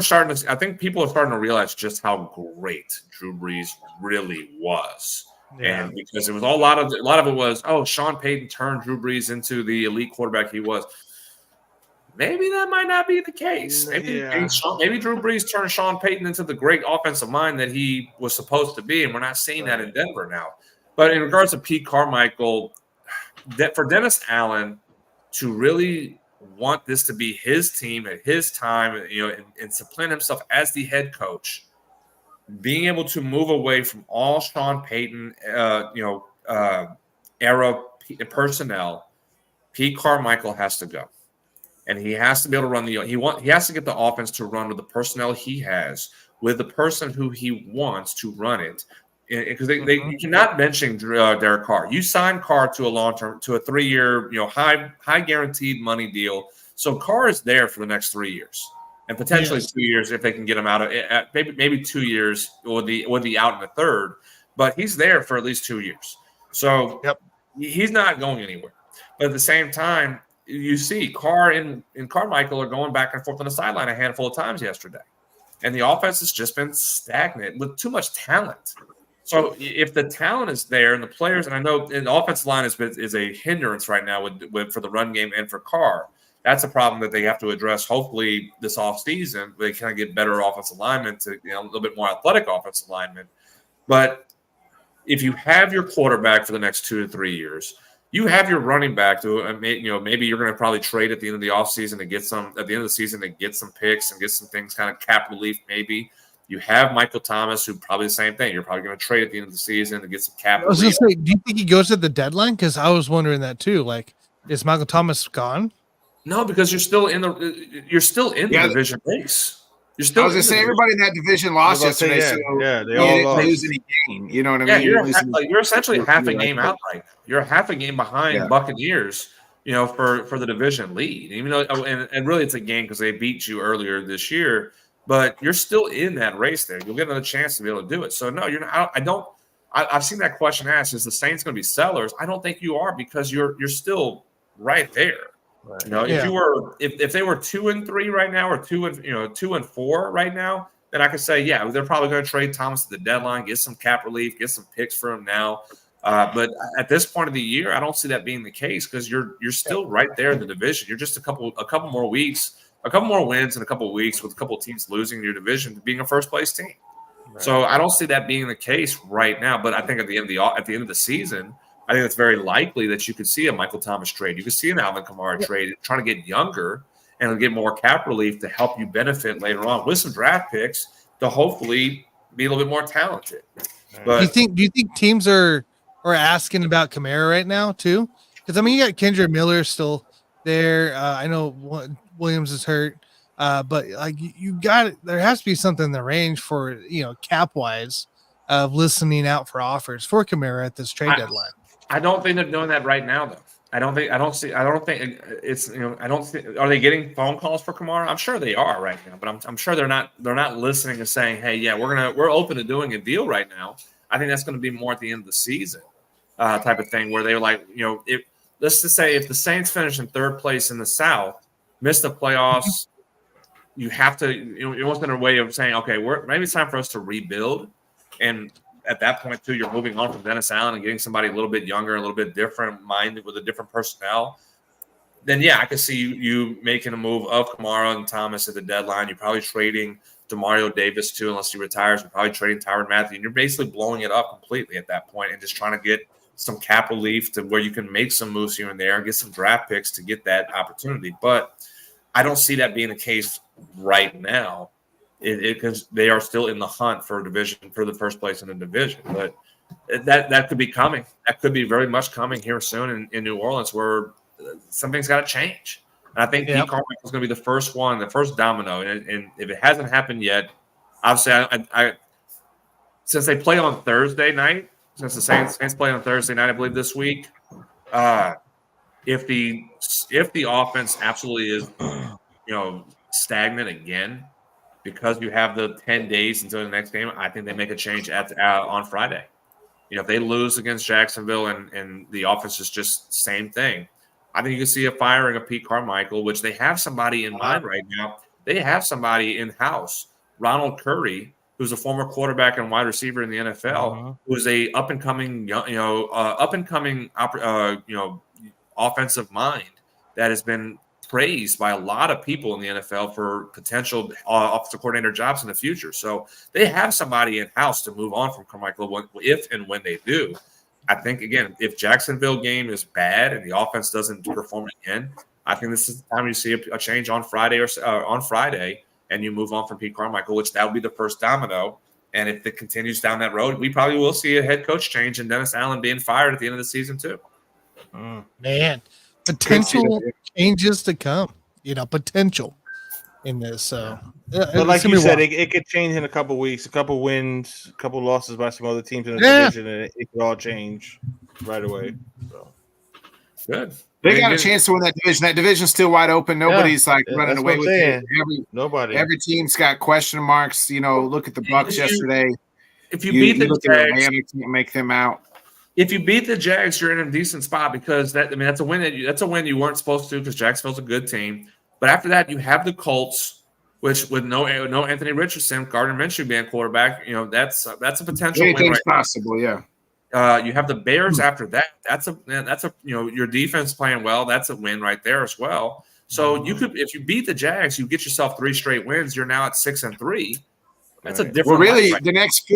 people are starting to realize just how great Drew Brees really was. Yeah. And because it was a lot of it was, Sean Payton turned Drew Brees into the elite quarterback he was. Maybe that might not be the case. Maybe Drew Brees turned Sean Payton into the great offensive mind that he was supposed to be, and we're not seeing that in Denver now. But in regards to Pete Carmichael, for Dennis Allen to really want this to be his team at his time, and supplant himself as the head coach, being able to move away from all Sean Payton, era personnel, Pete Carmichael has to go, and he has to be able to run he has to get the offense to run with the personnel he has, with the person who he wants to run it, because you cannot benching Derek Carr. You signed Carr to a 3-year, high guaranteed money deal, so Carr is there for the next 3 years. And potentially 2 years if they can get him out of maybe 2 years or the out in the third, but he's there for at least 2 years. So he's not going anywhere. But at the same time, you see Carr and Carmichael are going back and forth on the sideline a handful of times yesterday. And the offense has just been stagnant with too much talent. So if the talent is there and the players, and I know the offensive line is a hindrance right now for the run game and for Carr. That's a problem that they have to address. Hopefully, this offseason, they kind of get better offensive linemen to a little bit more athletic offensive linemen. But if you have your quarterback for the next 2 to 3 years, you have your running back to maybe you're going to probably trade at the end of the offseason to get some at the end of the season to get some picks and get some things kind of cap relief. Maybe you have Michael Thomas, who probably the same thing. You're probably going to trade at the end of the season to get some cap relief. I was going to say, do you think he goes at the deadline? Because I was wondering that too. Like, is Michael Thomas gone? No, because you're still in the division race. You're still. I was going to say everybody in that division lost yesterday. They all lost. Lose any game. You know what I mean? You're essentially half a game out right now. You're half a game behind Buccaneers. For the division lead. Even though, and really it's a game because they beat you earlier this year. But you're still in that race there. You'll get another chance to be able to do it. So no, you're not. I've seen that question asked: is the Saints going to be sellers? I don't think you are because you're still right there. Right. If they were 2-3 right now, or 2-4 right now, then I could say, they're probably going to trade Thomas at the deadline, get some cap relief, get some picks for him now. But at this point of the year, I don't see that being the case because you're still right there in the division. You're just a couple more weeks, a couple more wins in a couple of weeks with a couple of teams losing your division to being a first place team. Right. So I don't see that being the case right now. But I think at the end of the season, I think it's very likely that you could see a Michael Thomas trade. You could see an Alvin Kamara trade, trying to get younger and get more cap relief to help you benefit later on with some draft picks to hopefully be a little bit more talented. But do you think teams are asking about Kamara right now too? Because I mean, you got Kendra Miller still there. I know Williams is hurt, but like there has to be something in the range for cap wise of listening out for offers for Kamara at this trade deadline. I don't think they're doing that right now, though. I don't think it's are they getting phone calls for Kamara? I'm sure they are right now, but I'm sure they're not listening and saying, hey, we're open to doing a deal right now. I think that's going to be more at the end of the season type of thing where they're like, let's just say if the Saints finish in third place in the South, miss the playoffs, you have to, it wasn't a way of saying, okay, maybe it's time for us to rebuild. And at that point, too, you're moving on from Dennis Allen and getting somebody a little bit younger, a little bit different minded with a different personnel. Then, I could see you making a move of Kamara and Thomas at the deadline. You're probably trading DeMario Davis too, unless he retires. We're probably trading Tyrann Mathieu. And you're basically blowing it up completely at that point and just trying to get some cap relief to where you can make some moves here and there and get some draft picks to get that opportunity. But I don't see that being the case right now because they are still in the hunt for a division, for the first place in the division. But that could be coming. That could be very much coming here soon in New Orleans, where something's got to change. And I think Pete Carmichael is going to be the first one, the first domino. And if it hasn't happened yet, obviously, I since they play on Thursday night, since the Saints play on Thursday night, I believe this week, if the offense absolutely is, stagnant again, because you have the 10 days until the next game, I think they make a change on Friday. If they lose against Jacksonville and the offense is just same thing, I think you can see a firing of Pete Carmichael, which they have somebody in mind right now. They have somebody in-house, Ronald Curry, who's a former quarterback and wide receiver in the NFL, who's a up-and-coming offensive mind that has been praised by a lot of people in the NFL for potential offensive coordinator jobs in the future. So they have somebody in-house to move on from Carmichael if and when they do. I think, again, if Jacksonville game is bad and the offense doesn't perform again, I think this is the time you see a change on Friday and you move on from Pete Carmichael, which that would be the first domino. And if it continues down that road, we probably will see a head coach change and Dennis Allen being fired at the end of the season too. Man, potential changes to come, potential in this. So, but like you said, it could change in a couple weeks, a couple wins, a couple losses by some other teams in the division, and it could all change right away. So good. They got a chance to win that division. That division's still wide open. Nobody's running away with it. Nobody. Every team's got question marks. Look at the Bucks yesterday. If you beat the Jags, Atlanta, can't make them out. If you beat the Jags, you're in a decent spot because that's a win that's a win you weren't supposed to because Jacksonville's a good team. But after that, you have the Colts, which with no Anthony Richardson, Gardner Minshew being quarterback, that's a potential win. Anything's possible, yeah. You have the Bears after that. That's a your defense playing well. That's a win right there as well. So you could, if you beat the Jags, you get yourself 3 straight wins. You're now at 6-3. That's a different. Well, really, the next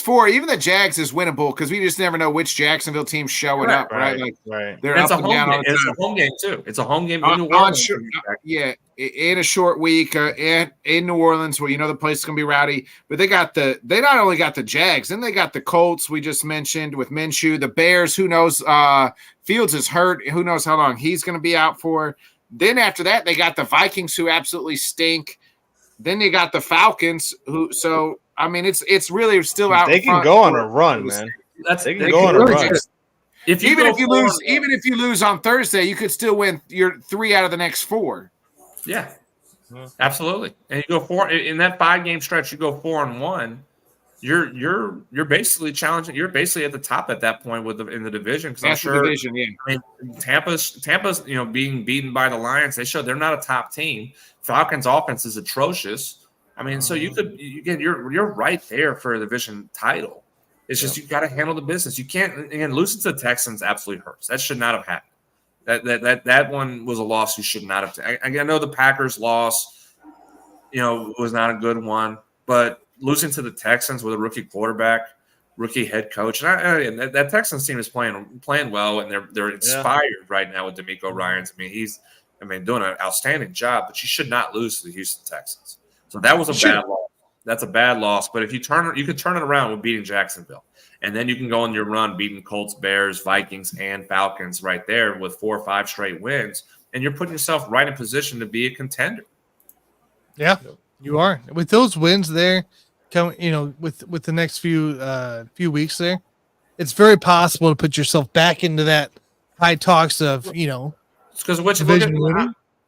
four, even the Jags is winnable because we just never know which Jacksonville team's showing up, right? They're it's up a and down. It's a home game too. It's a home game in New Orleans. In a short week in New Orleans, where the place is gonna be rowdy. But they not only got the Jags, then they got the Colts we just mentioned with Minshew. The Bears, who knows? Fields is hurt. Who knows how long he's gonna be out for? Then after that, they got the Vikings, who absolutely stink. Then they got the Falcons, it's really still out. They can go on a run, man. They can go on a run. Even if you lose on Thursday, you could still win your 3 out of the next 4. Yeah, absolutely. And you go 4 in that 5-game stretch. You go 4-1. You're basically challenging. You're basically at the top at that point in the division. Because I'm sure division, yeah. Tampa's being beaten by the Lions. They're not a top team. Falcons' offense is atrocious. So you're right there for a division title. It's just you got to handle the business. You can't losing to the Texans absolutely hurts. That should not have happened. That one was a loss you should not have. I know the Packers loss, was not a good one, but losing to the Texans with a rookie quarterback, rookie head coach, and that Texans team is playing well, and they're inspired right now with DeMeco Ryans. He's doing an outstanding job, but you should not lose to the Houston Texans. So that was a bad loss. That's a bad loss. But if you could turn it around with beating Jacksonville, and then you can go on your run beating Colts, Bears, Vikings, and Falcons right there with 4 or 5 straight wins, and you're putting yourself right in position to be a contender. Yeah, you are. With those wins there, with the next few weeks there, it's very possible to put yourself back into that high talks of because I'll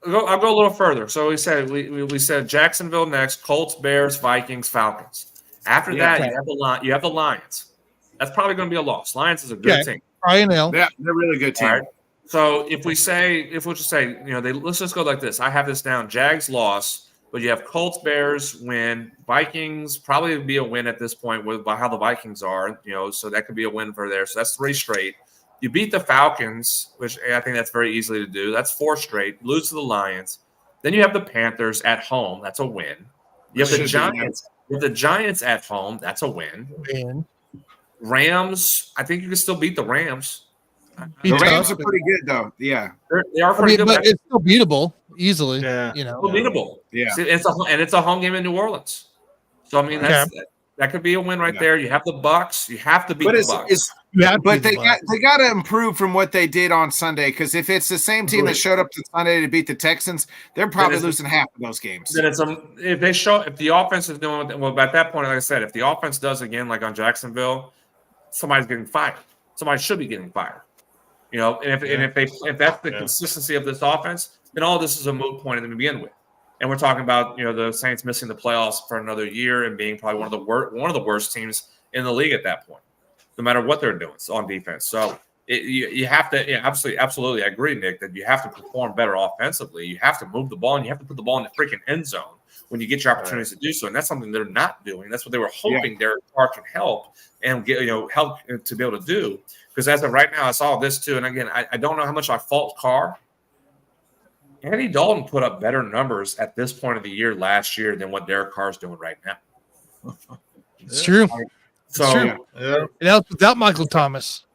go a little further. So we said Jacksonville next, Colts, Bears, Vikings, Falcons. After that, you have the Lions. That's probably going to be a loss. Lions is a good team. Probably an L. Yeah, they're a really good team. Right. So if we'll just say, let's just go like this. I have this down. Jags loss, but you have Colts, Bears win, Vikings probably would be a win at this point with how the Vikings are. So that could be a win for there. So that's 3 straight. You beat the Falcons, which I think that's very easily to do. That's 4 straight. Lose to the Lions. Then you have the Panthers at home. That's a win. You have the Giants. You have the Giants at home. That's a win. Rams. I think you can still beat the Rams. The Rams are pretty good, though. Yeah, they are pretty good, but it's still beatable easily. Yeah, still beatable. Yeah, it's a home game in New Orleans. So I mean, that could be a win right there. You have the Bucks. You have to beat the Bucks. But they got to improve from what they did on Sunday, because if it's the same team that showed up to Sunday to beat the Texans, they're probably losing half of those games. Then if the offense is doing well at that point, like I said, if the offense does again like on Jacksonville, somebody's getting fired. Somebody should be getting fired. You know, and if that's the consistency of this offense, then all this is a moot point to begin with. And we're talking about, you know, the Saints missing the playoffs for another year and being probably one of the worst teams in the league at that point, no matter what they're doing on defense. So you have to absolutely I agree, Nick, that you have to perform better offensively. You have to move the ball and you have to put the ball in the freaking end zone when you get your opportunities to do so. And that's something they're not doing. That's what they were hoping Derek Carr can help and help to be able to do. Because as of right now, I saw this too. And again, I don't know how much I fault Carr. Andy Dalton put up better numbers at this point of the year last year than what Derek Carr is doing right now. It's true. So it's true. It helps without Michael Thomas.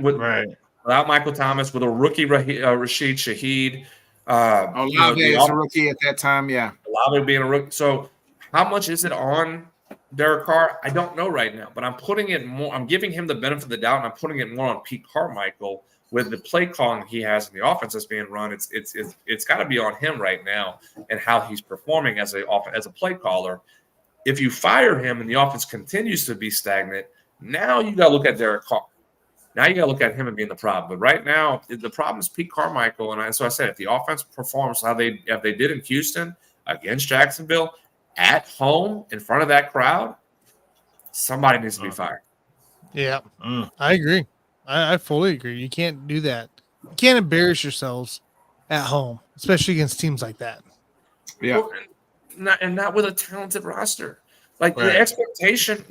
Without Michael Thomas, with a rookie Rashid Shaheed. Olave is a rookie at that time. Yeah, Olave being a rookie. So how much is it on Derek Carr? I don't know right now, but I'm putting it more. I'm giving him the benefit of the doubt, and I'm putting it more on Pete Carmichael. With the play calling he has in the offense that's being run, it's got to be on him right now and how he's performing as a play caller. If you fire him and the offense continues to be stagnant, now you got to look at Derek Carr. Now you got to look at him and being the problem. But right now, the problem is Pete Carmichael. And so I said, if the offense performs how they did in Houston against Jacksonville at home in front of that crowd, somebody needs to be fired. Yeah, I agree. I fully agree. You can't do that. You can't embarrass yourselves at home, especially against teams like that. Yeah, well, not with a talented roster. Like the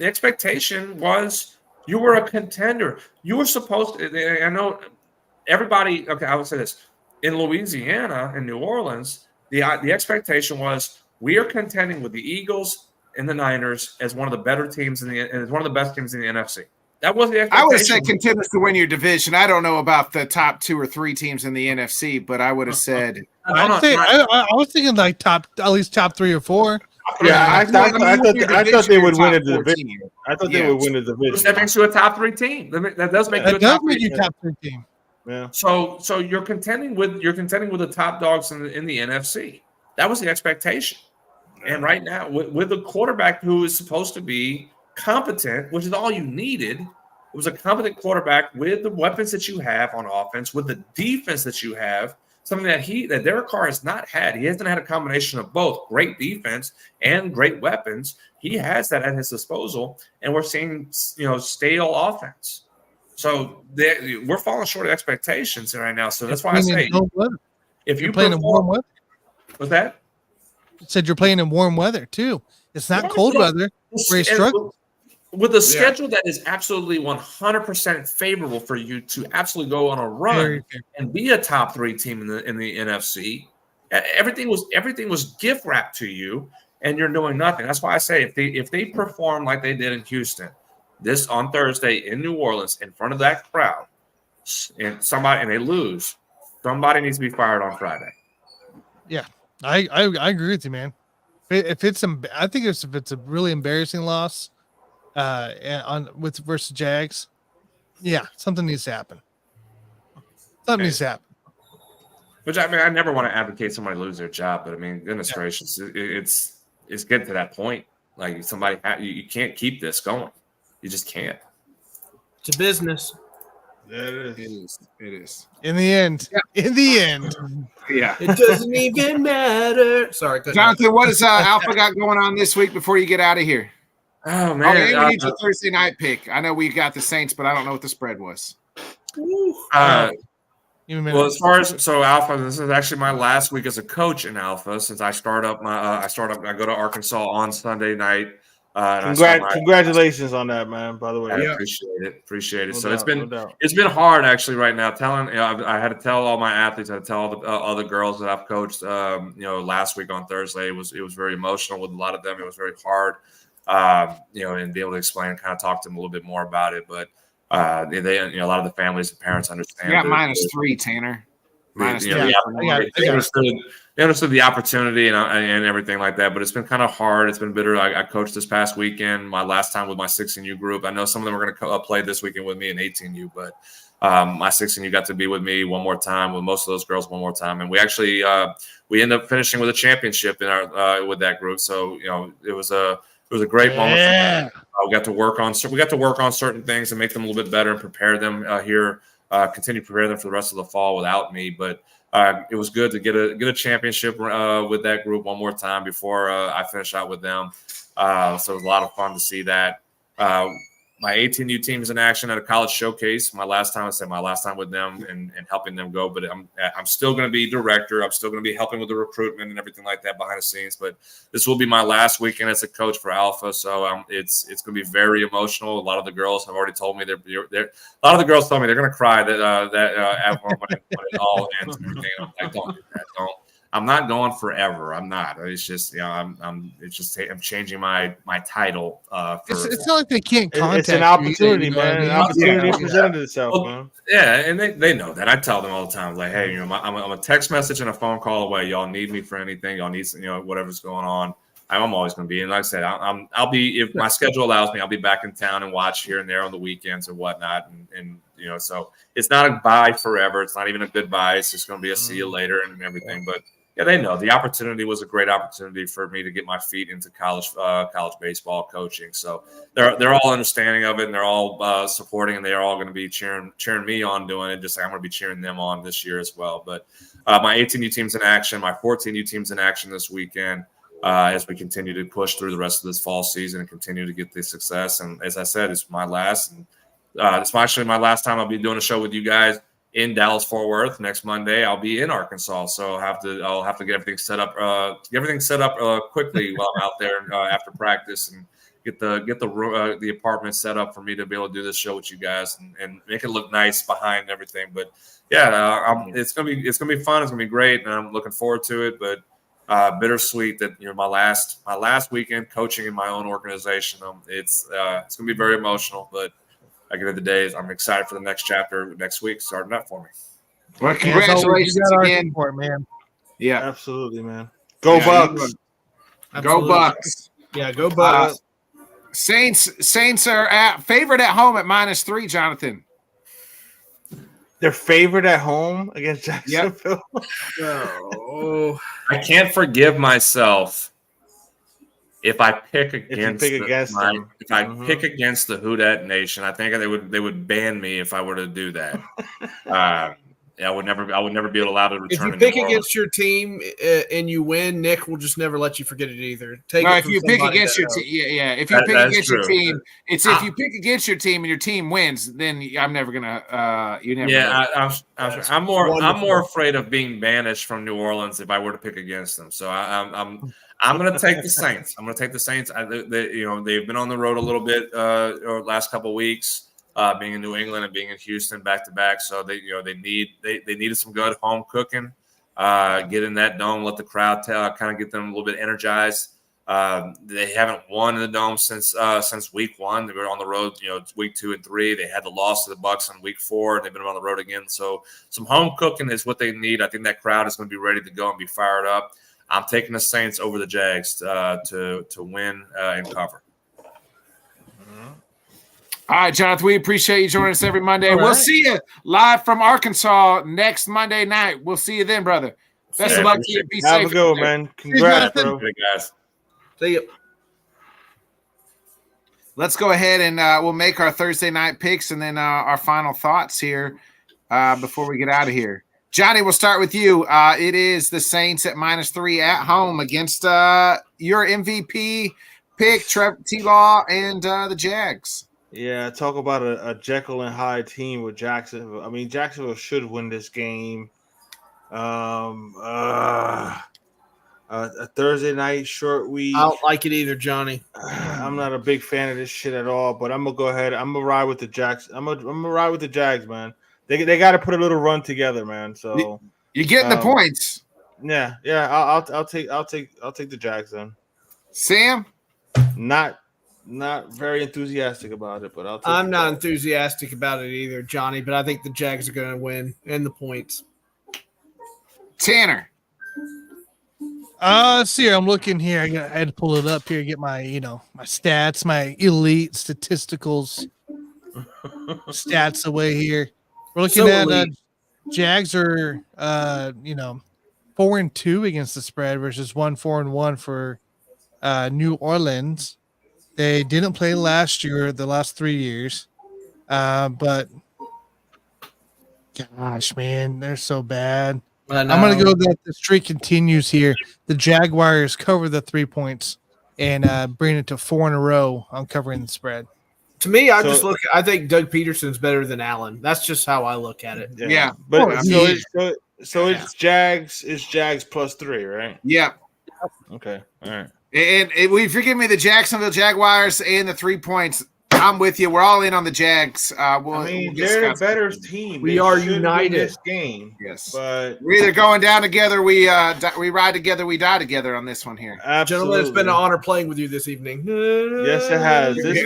expectation was you were a contender. You were supposed to. I know everybody. Okay, I would say this: in Louisiana, in New Orleans, the expectation was we are contending with the Eagles and the Niners as one of the better teams as one of the best teams in the NFC. That was the expectation. I would have said contenders to win your division. I don't know about the top 2 or 3 teams in the NFC, but I would have said. I was thinking like at least top 3 or 4. Yeah, I thought they would win a division. I thought they would win a division. That makes you a top 3 team. That does make you a top 3 team. Yeah. So you're contending with the top dogs in the NFC. That was the expectation. And right now, with the quarterback who is supposed to be competent, which is all you needed. It was a competent quarterback with the weapons that you have on offense, with the defense that you have, something that Derek Carr has not had. He hasn't had a combination of both great defense and great weapons. He has that at his disposal, and we're seeing stale offense. So we're falling short of expectations right now. So that's why I say if you're playing in warm weather, what's that? You said you're playing in warm weather too. It's not cold weather where you struggle. With a schedule that is absolutely 100% favorable for you to absolutely go on a run and be a top 3 team in the NFC, everything was gift wrapped to you, and you're doing nothing. That's why I say if they perform like they did in Houston, this on Thursday in New Orleans in front of that crowd, and they lose, somebody needs to be fired on Friday. Yeah, I agree with you, man. If it's a really embarrassing loss. Versus Jags, something needs to happen. Which I never want to advocate somebody lose their job, but I mean, goodness gracious, it's getting to that point. Like you can't keep this going. You just can't. It's a business. It is. In the end. Yeah. It doesn't even matter. Sorry, Jonathan. What does Alpha got going on this week before you get out of here? Oh man, we need your Thursday night pick. I know we got the Saints, but I don't know what the spread was. Well, as far as Alpha, this is actually my last week as a coach in Alpha since I go to Arkansas on Sunday night. Congratulations on that, man. By the way, I appreciate it. No So doubt. it's been hard actually right now. I had to tell all my athletes, I had to tell all the other girls that I've coached. Last week on Thursday, it was very emotional with a lot of them. It was very hard, and be able to explain, kind of talk to them a little bit more about it. But they a lot of the families and parents understand. You got -3, Tanner. They understood the opportunity and everything like that, but it's been kind of hard. It's been bitter. I coached this past weekend, my last time with my 16U group. I know some of them are going to play this weekend with me in 18U, but my 16U got to be with me one more time, with most of those girls one more time, and we actually we ended up finishing with a championship in our with that group. So it was a great moment. Yeah. We got to work on certain things and make them a little bit better and prepare them here. Continue to prepare them for the rest of the fall without me, but it was good to get a championship with that group one more time before I finish out with them. So it was a lot of fun to see that. My 18U team is in action at a college showcase. My last time with them and helping them go, but I'm still going to be director. I'm still going to be helping with the recruitment and everything like that behind the scenes. But this will be my last weekend as a coach for Alpha, so it's going to be very emotional. A lot of the girls have already told me they're a lot of the girls told me they're going to cry when it all ends. And everything. I'm like, don't do that. Don't. I'm not going forever. I'm not. It's just, I'm changing my title. It's not like they can't contact. It's an opportunity, man. An opportunity presented itself, man. Yeah, and they know that. I tell them all the time, like, hey, I'm a text message and a phone call away. Y'all need me for anything. Y'all need, whatever's going on. I'm always going to be. And like I said, I'll be, if my schedule allows me, I'll be back in town and watch here and there on the weekends or whatnot. And so it's not a bye forever. It's not even a goodbye. It's just going to be a see you later and everything. But yeah, they know the opportunity was a great opportunity for me to get my feet into college baseball coaching. So they're all understanding of it, and they're all supporting, and they're all going to be cheering me on doing it. Just like I'm going to be cheering them on this year as well. But my 18U team's in action, my 14U team's in action this weekend as we continue to push through the rest of this fall season and continue to get the success. And as I said, it's my last, and it's actually my last time I'll be doing a show with you guys in Dallas-Fort Worth. Next Monday, I'll be in Arkansas, so I'll have to get everything set up. Quickly while I'm out there after practice, and get the apartment set up for me to be able to do this show with you guys and make it look nice behind everything. But yeah, it's gonna be fun. It's gonna be great, and I'm looking forward to it. But bittersweet that my last weekend coaching in my own organization. It's gonna be very emotional, but at the end of the day, I'm excited for the next chapter next week starting up for me. Well, congratulations again, support, man. Yeah, absolutely, man. Go Bucks! Go Bucks! Yeah, go Bucks! Saints are favored at home at -3. Jonathan, they're favored at home against Jacksonville. Yep. Oh, I can't forgive myself if I pick against the Who Dat Nation. I think they would ban me if I were to do that. I would never be allowed to return. If you pick against your team and you win, Nick will just never let you forget it either. If you pick against your team, if you pick against your team, if you pick against your team and your team wins, then I'm never gonna. You never. Yeah, I'm more afraid of being banished from New Orleans if I were to pick against them. So I'm going to take the Saints. I'm going to take the Saints. They've been on the road a little bit over the last couple of weeks. Being in New England and being in Houston back to back, so they needed some good home cooking. Get in that dome, let the crowd kind of get them a little bit energized. They haven't won in the dome since week 1. They were on the road, week 2 and 3. They had the loss to the Bucks in week 4, and they've been on the road again. So some home cooking is what they need. I think that crowd is going to be ready to go and be fired up. I'm taking the Saints over the Jags to win and cover. All right, Jonathan, we appreciate you joining us every Monday. All we'll right. see you live from Arkansas next Monday night. We'll see you then, brother. Best of luck to you. Be safe. Have a good one, man. Congrats, bro. Hey, guys. See you. Let's go ahead and we'll make our Thursday night picks and then our final thoughts here before we get out of here. Johnny, we'll start with you. It is the Saints at -3 at home against your MVP pick, Trevor T-Law, and the Jags. Yeah, talk about a Jekyll and Hyde team with Jacksonville. I mean, Jacksonville should win this game. a Thursday night short week. I don't like it either, Johnny. I'm not a big fan of this shit at all, but I'm gonna go ahead. I'm gonna ride with the Jags. I'm gonna ride with the Jags, man. They got to put a little run together, man. So you're getting the points. Yeah. I'll take the Jags then. Sam, not very enthusiastic about it, but I'm not enthusiastic about it either, Johnny. But I think the Jags are going to win and the points. Tanner. Let's see here. I'm looking here. I had to pull it up here, get my, my stats, my elite statisticals stats away here. We're looking at Jags are 4-2 against the spread versus 4-1 for New Orleans. They didn't play last year, the last 3 years. But gosh, man, they're so bad. I'm going to go that the streak continues here. The Jaguars cover the 3 points and bring it to 4 in a row on covering the spread. To me, I think Doug Peterson's better than Allen. That's just how I look at it. Yeah. But it's Jags +3, right? Yeah. Okay. All right. And if you give me the Jacksonville Jaguars and the 3 points, I'm with you. We're all in on the Jags. They're the better team. We are united. This game. Yes, but we're either going down together. We ride together. We die together on this one here. Absolutely. Gentlemen, it's been an honor playing with you this evening. Yes, it has. This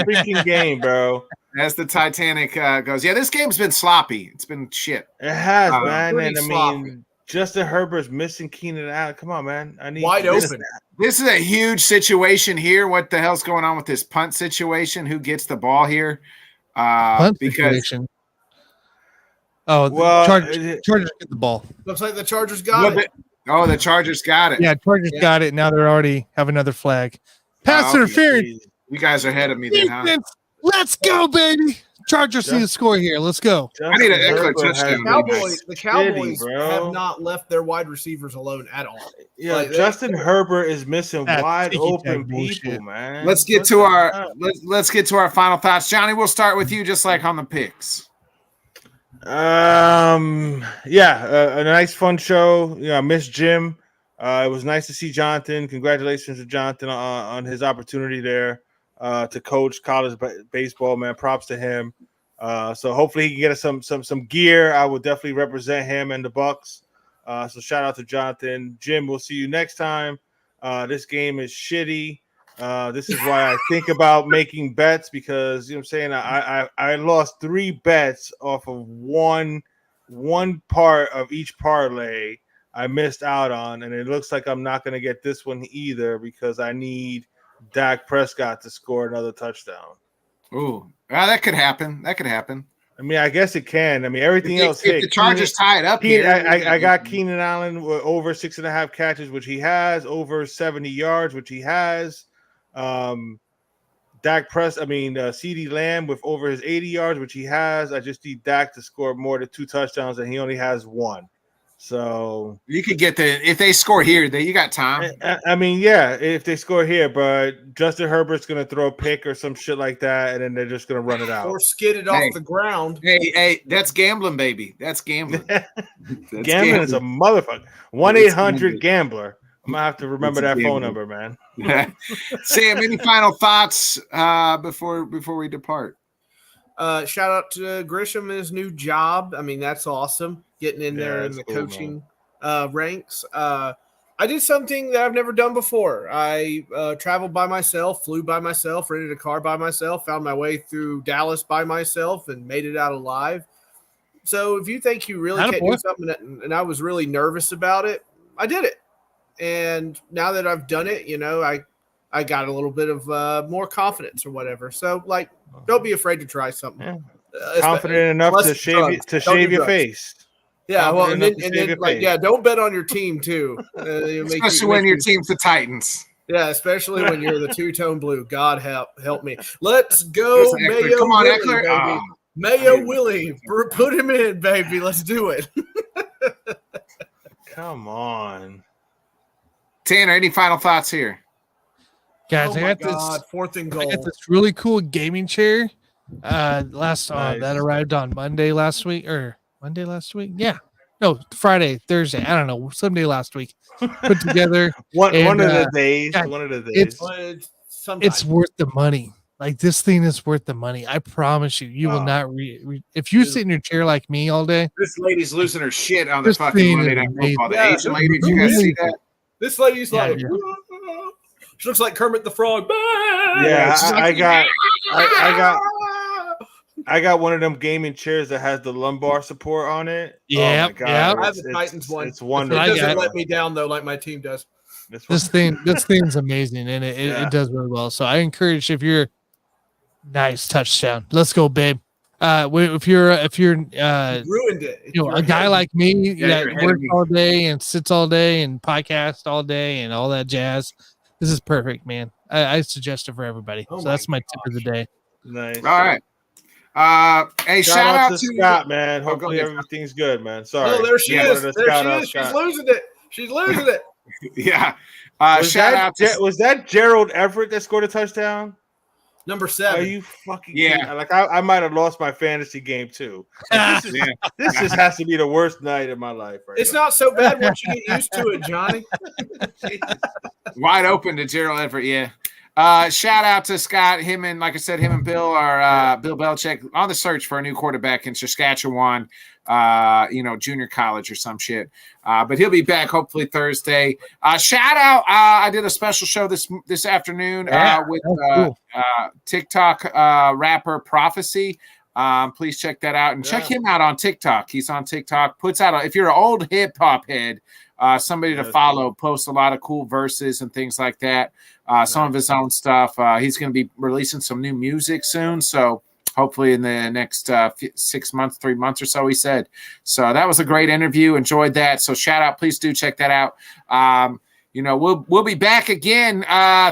freaking game, bro. As the Titanic goes, yeah, this game's been sloppy. It's been shit. It has, man. And sloppy. Justin Herbert's missing Keenan Allen. Come on, man. I need wide open. This is a huge situation here. What the hell's going on with this punt situation? Who gets the ball here? Punt because situation. Chargers get the ball. Looks like the Chargers got it. The Chargers got it. Yeah, Chargers got it. Now they're already have another flag. Pass interference. You guys are ahead of me then, huh? Let's go, baby. Chargers need to score here. Let's go. I need an extra touchdown. The Cowboys have not left their wide receivers alone at all. Yeah, Justin Herbert is missing wide open people, man. Let's get to our final thoughts. Johnny, we'll start with you, just like on the picks. A nice fun show. I miss Jim. It was nice to see Jonathan. Congratulations to Jonathan on his opportunity there. To coach college baseball, man. Props to him. So hopefully he can get us some gear. I will definitely represent him and the Bucks. So shout out to Jonathan. Jim, we'll see you next time. This game is shitty. This is why I think about making bets because you know what I'm saying. I lost 3 bets off of one part of each parlay I missed out on, and it looks like I'm not going to get this one either because I need Dak Prescott to score another touchdown. Ooh, that could happen. I mean, I guess it can. I mean, everything else hit. If the Chargers tie it up here. I got Keenan Allen with over 6.5 catches, which he has, over 70 yards, which he has. CeeDee Lamb with over his 80 yards, which he has. I just need Dak to score more than 2 touchdowns, and he only has 1. So you could get if they score here, you got time. I mean, yeah, if they score here, but Justin Herbert's gonna throw a pick or some shit like that, and then they're just gonna run it out or skid it off the ground. Hey, that's gambling, baby. That's gambling. Gambling is a motherfucker. 1-800-GAMBLER. I'm gonna have to remember that phone number, man. Sam, any final thoughts before we depart? Shout out to Grisham and his new job. I mean, that's awesome. Getting in there in the coaching ranks. I did something that I've never done before. I traveled by myself, flew by myself, rented a car by myself, found my way through Dallas by myself, and made it out alive. So if you think you really can't do something, and I was really nervous about it, I did it. And now that I've done it, I got a little bit of more confidence or whatever. So, don't be afraid to try something. Yeah. Confident enough to shave your face. Yeah, well, and then don't bet on your team too. Especially when your team's the Titans. Yeah, especially when you're the two-tone blue. God help me. Let's go, Mayo. Come on, Willie, Eckler. baby. Mayo Willie, put him in, baby. Let's do it. Come on, Tanner. Any final thoughts here? Guys, I got this 4th and goal. I got this really cool gaming chair. That arrived on Monday last week. Yeah. No, Friday, Thursday. I don't know. Someday last week. Put together. one of the days. God, one of the days. It's worth the money. Like this thing is worth the money. I promise you. You will not if you sit in your chair like me all day. This lady's losing her shit on the fucking Monday Night Football. The Asian lady, did you guys see that? This lady's like, she looks like Kermit the Frog. Yeah, I got one of them gaming chairs that has the lumbar support on it. Yeah, oh my God. I have the Titans one. It's wonderful. It doesn't let me down though, like my team does. This thing's amazing, and it does really well. So I encourage if you're nice touchdown. Let's go, babe. If you're ruined it. A guy like me that works all day and sits all day and podcast all day and all that jazz, this is perfect, man. I suggest it for everybody. So that's my tip of the day. Nice. All right. Hey, shout out to Scott, man. Hopefully everything's good, man. Sorry. Oh, there she is. There she is. She's losing it. She's losing it. Yeah. Shout out to was that Gerald Everett that scored a touchdown? Number 7. Are you fucking kidding? Like I might have lost my fantasy game too. This just has to be the worst night of my life. It's not so bad once you get used to it, Johnny. Wide open to Gerald Everett. Yeah. Shout out to Scott. Him and Bill are Bill Belichick on the search for a new quarterback in Saskatchewan, junior college or some shit. But he'll be back hopefully Thursday. Shout out. I did a special show this afternoon with TikTok rapper Prophecy. Please check that out and check him out on TikTok. He's on TikTok. Puts out if you're an old hip hop head, somebody to follow. Posts a lot of cool verses and things like that. Some of his own stuff. He's going to be releasing some new music soon. So hopefully in the next 6 months, 3 months or so, he said. So that was a great interview. Enjoyed that. So shout out. Please do check that out. We'll be back again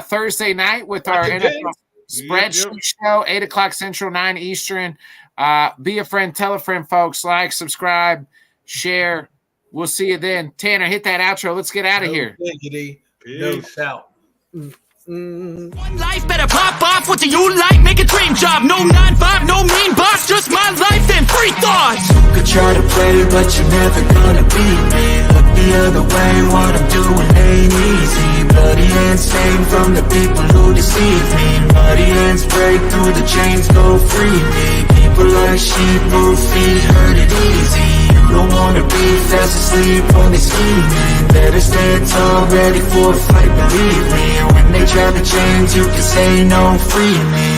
Thursday night with our NFL spreadsheet show, 8:00 Central, 9 Eastern. Be a friend, tell a friend, folks. Like, subscribe, share. We'll see you then. Tanner, hit that outro. Let's get out of here. No doubt. One life, better pop off. What do you like? Make a dream job. No 9-5, no mean boss. Just my life and free thoughts. You could try to play, but you're never gonna beat me. Look the other way, what I'm doing ain't easy. Bloody hands stained from the people who deceive me. Muddy hands break through the chains, go free me. People like sheep move feet, hurt it easy. You don't wanna be fast asleep, only scheming. Better stand tall, ready for a fight, believe me. When they try to change, you can say no, free me.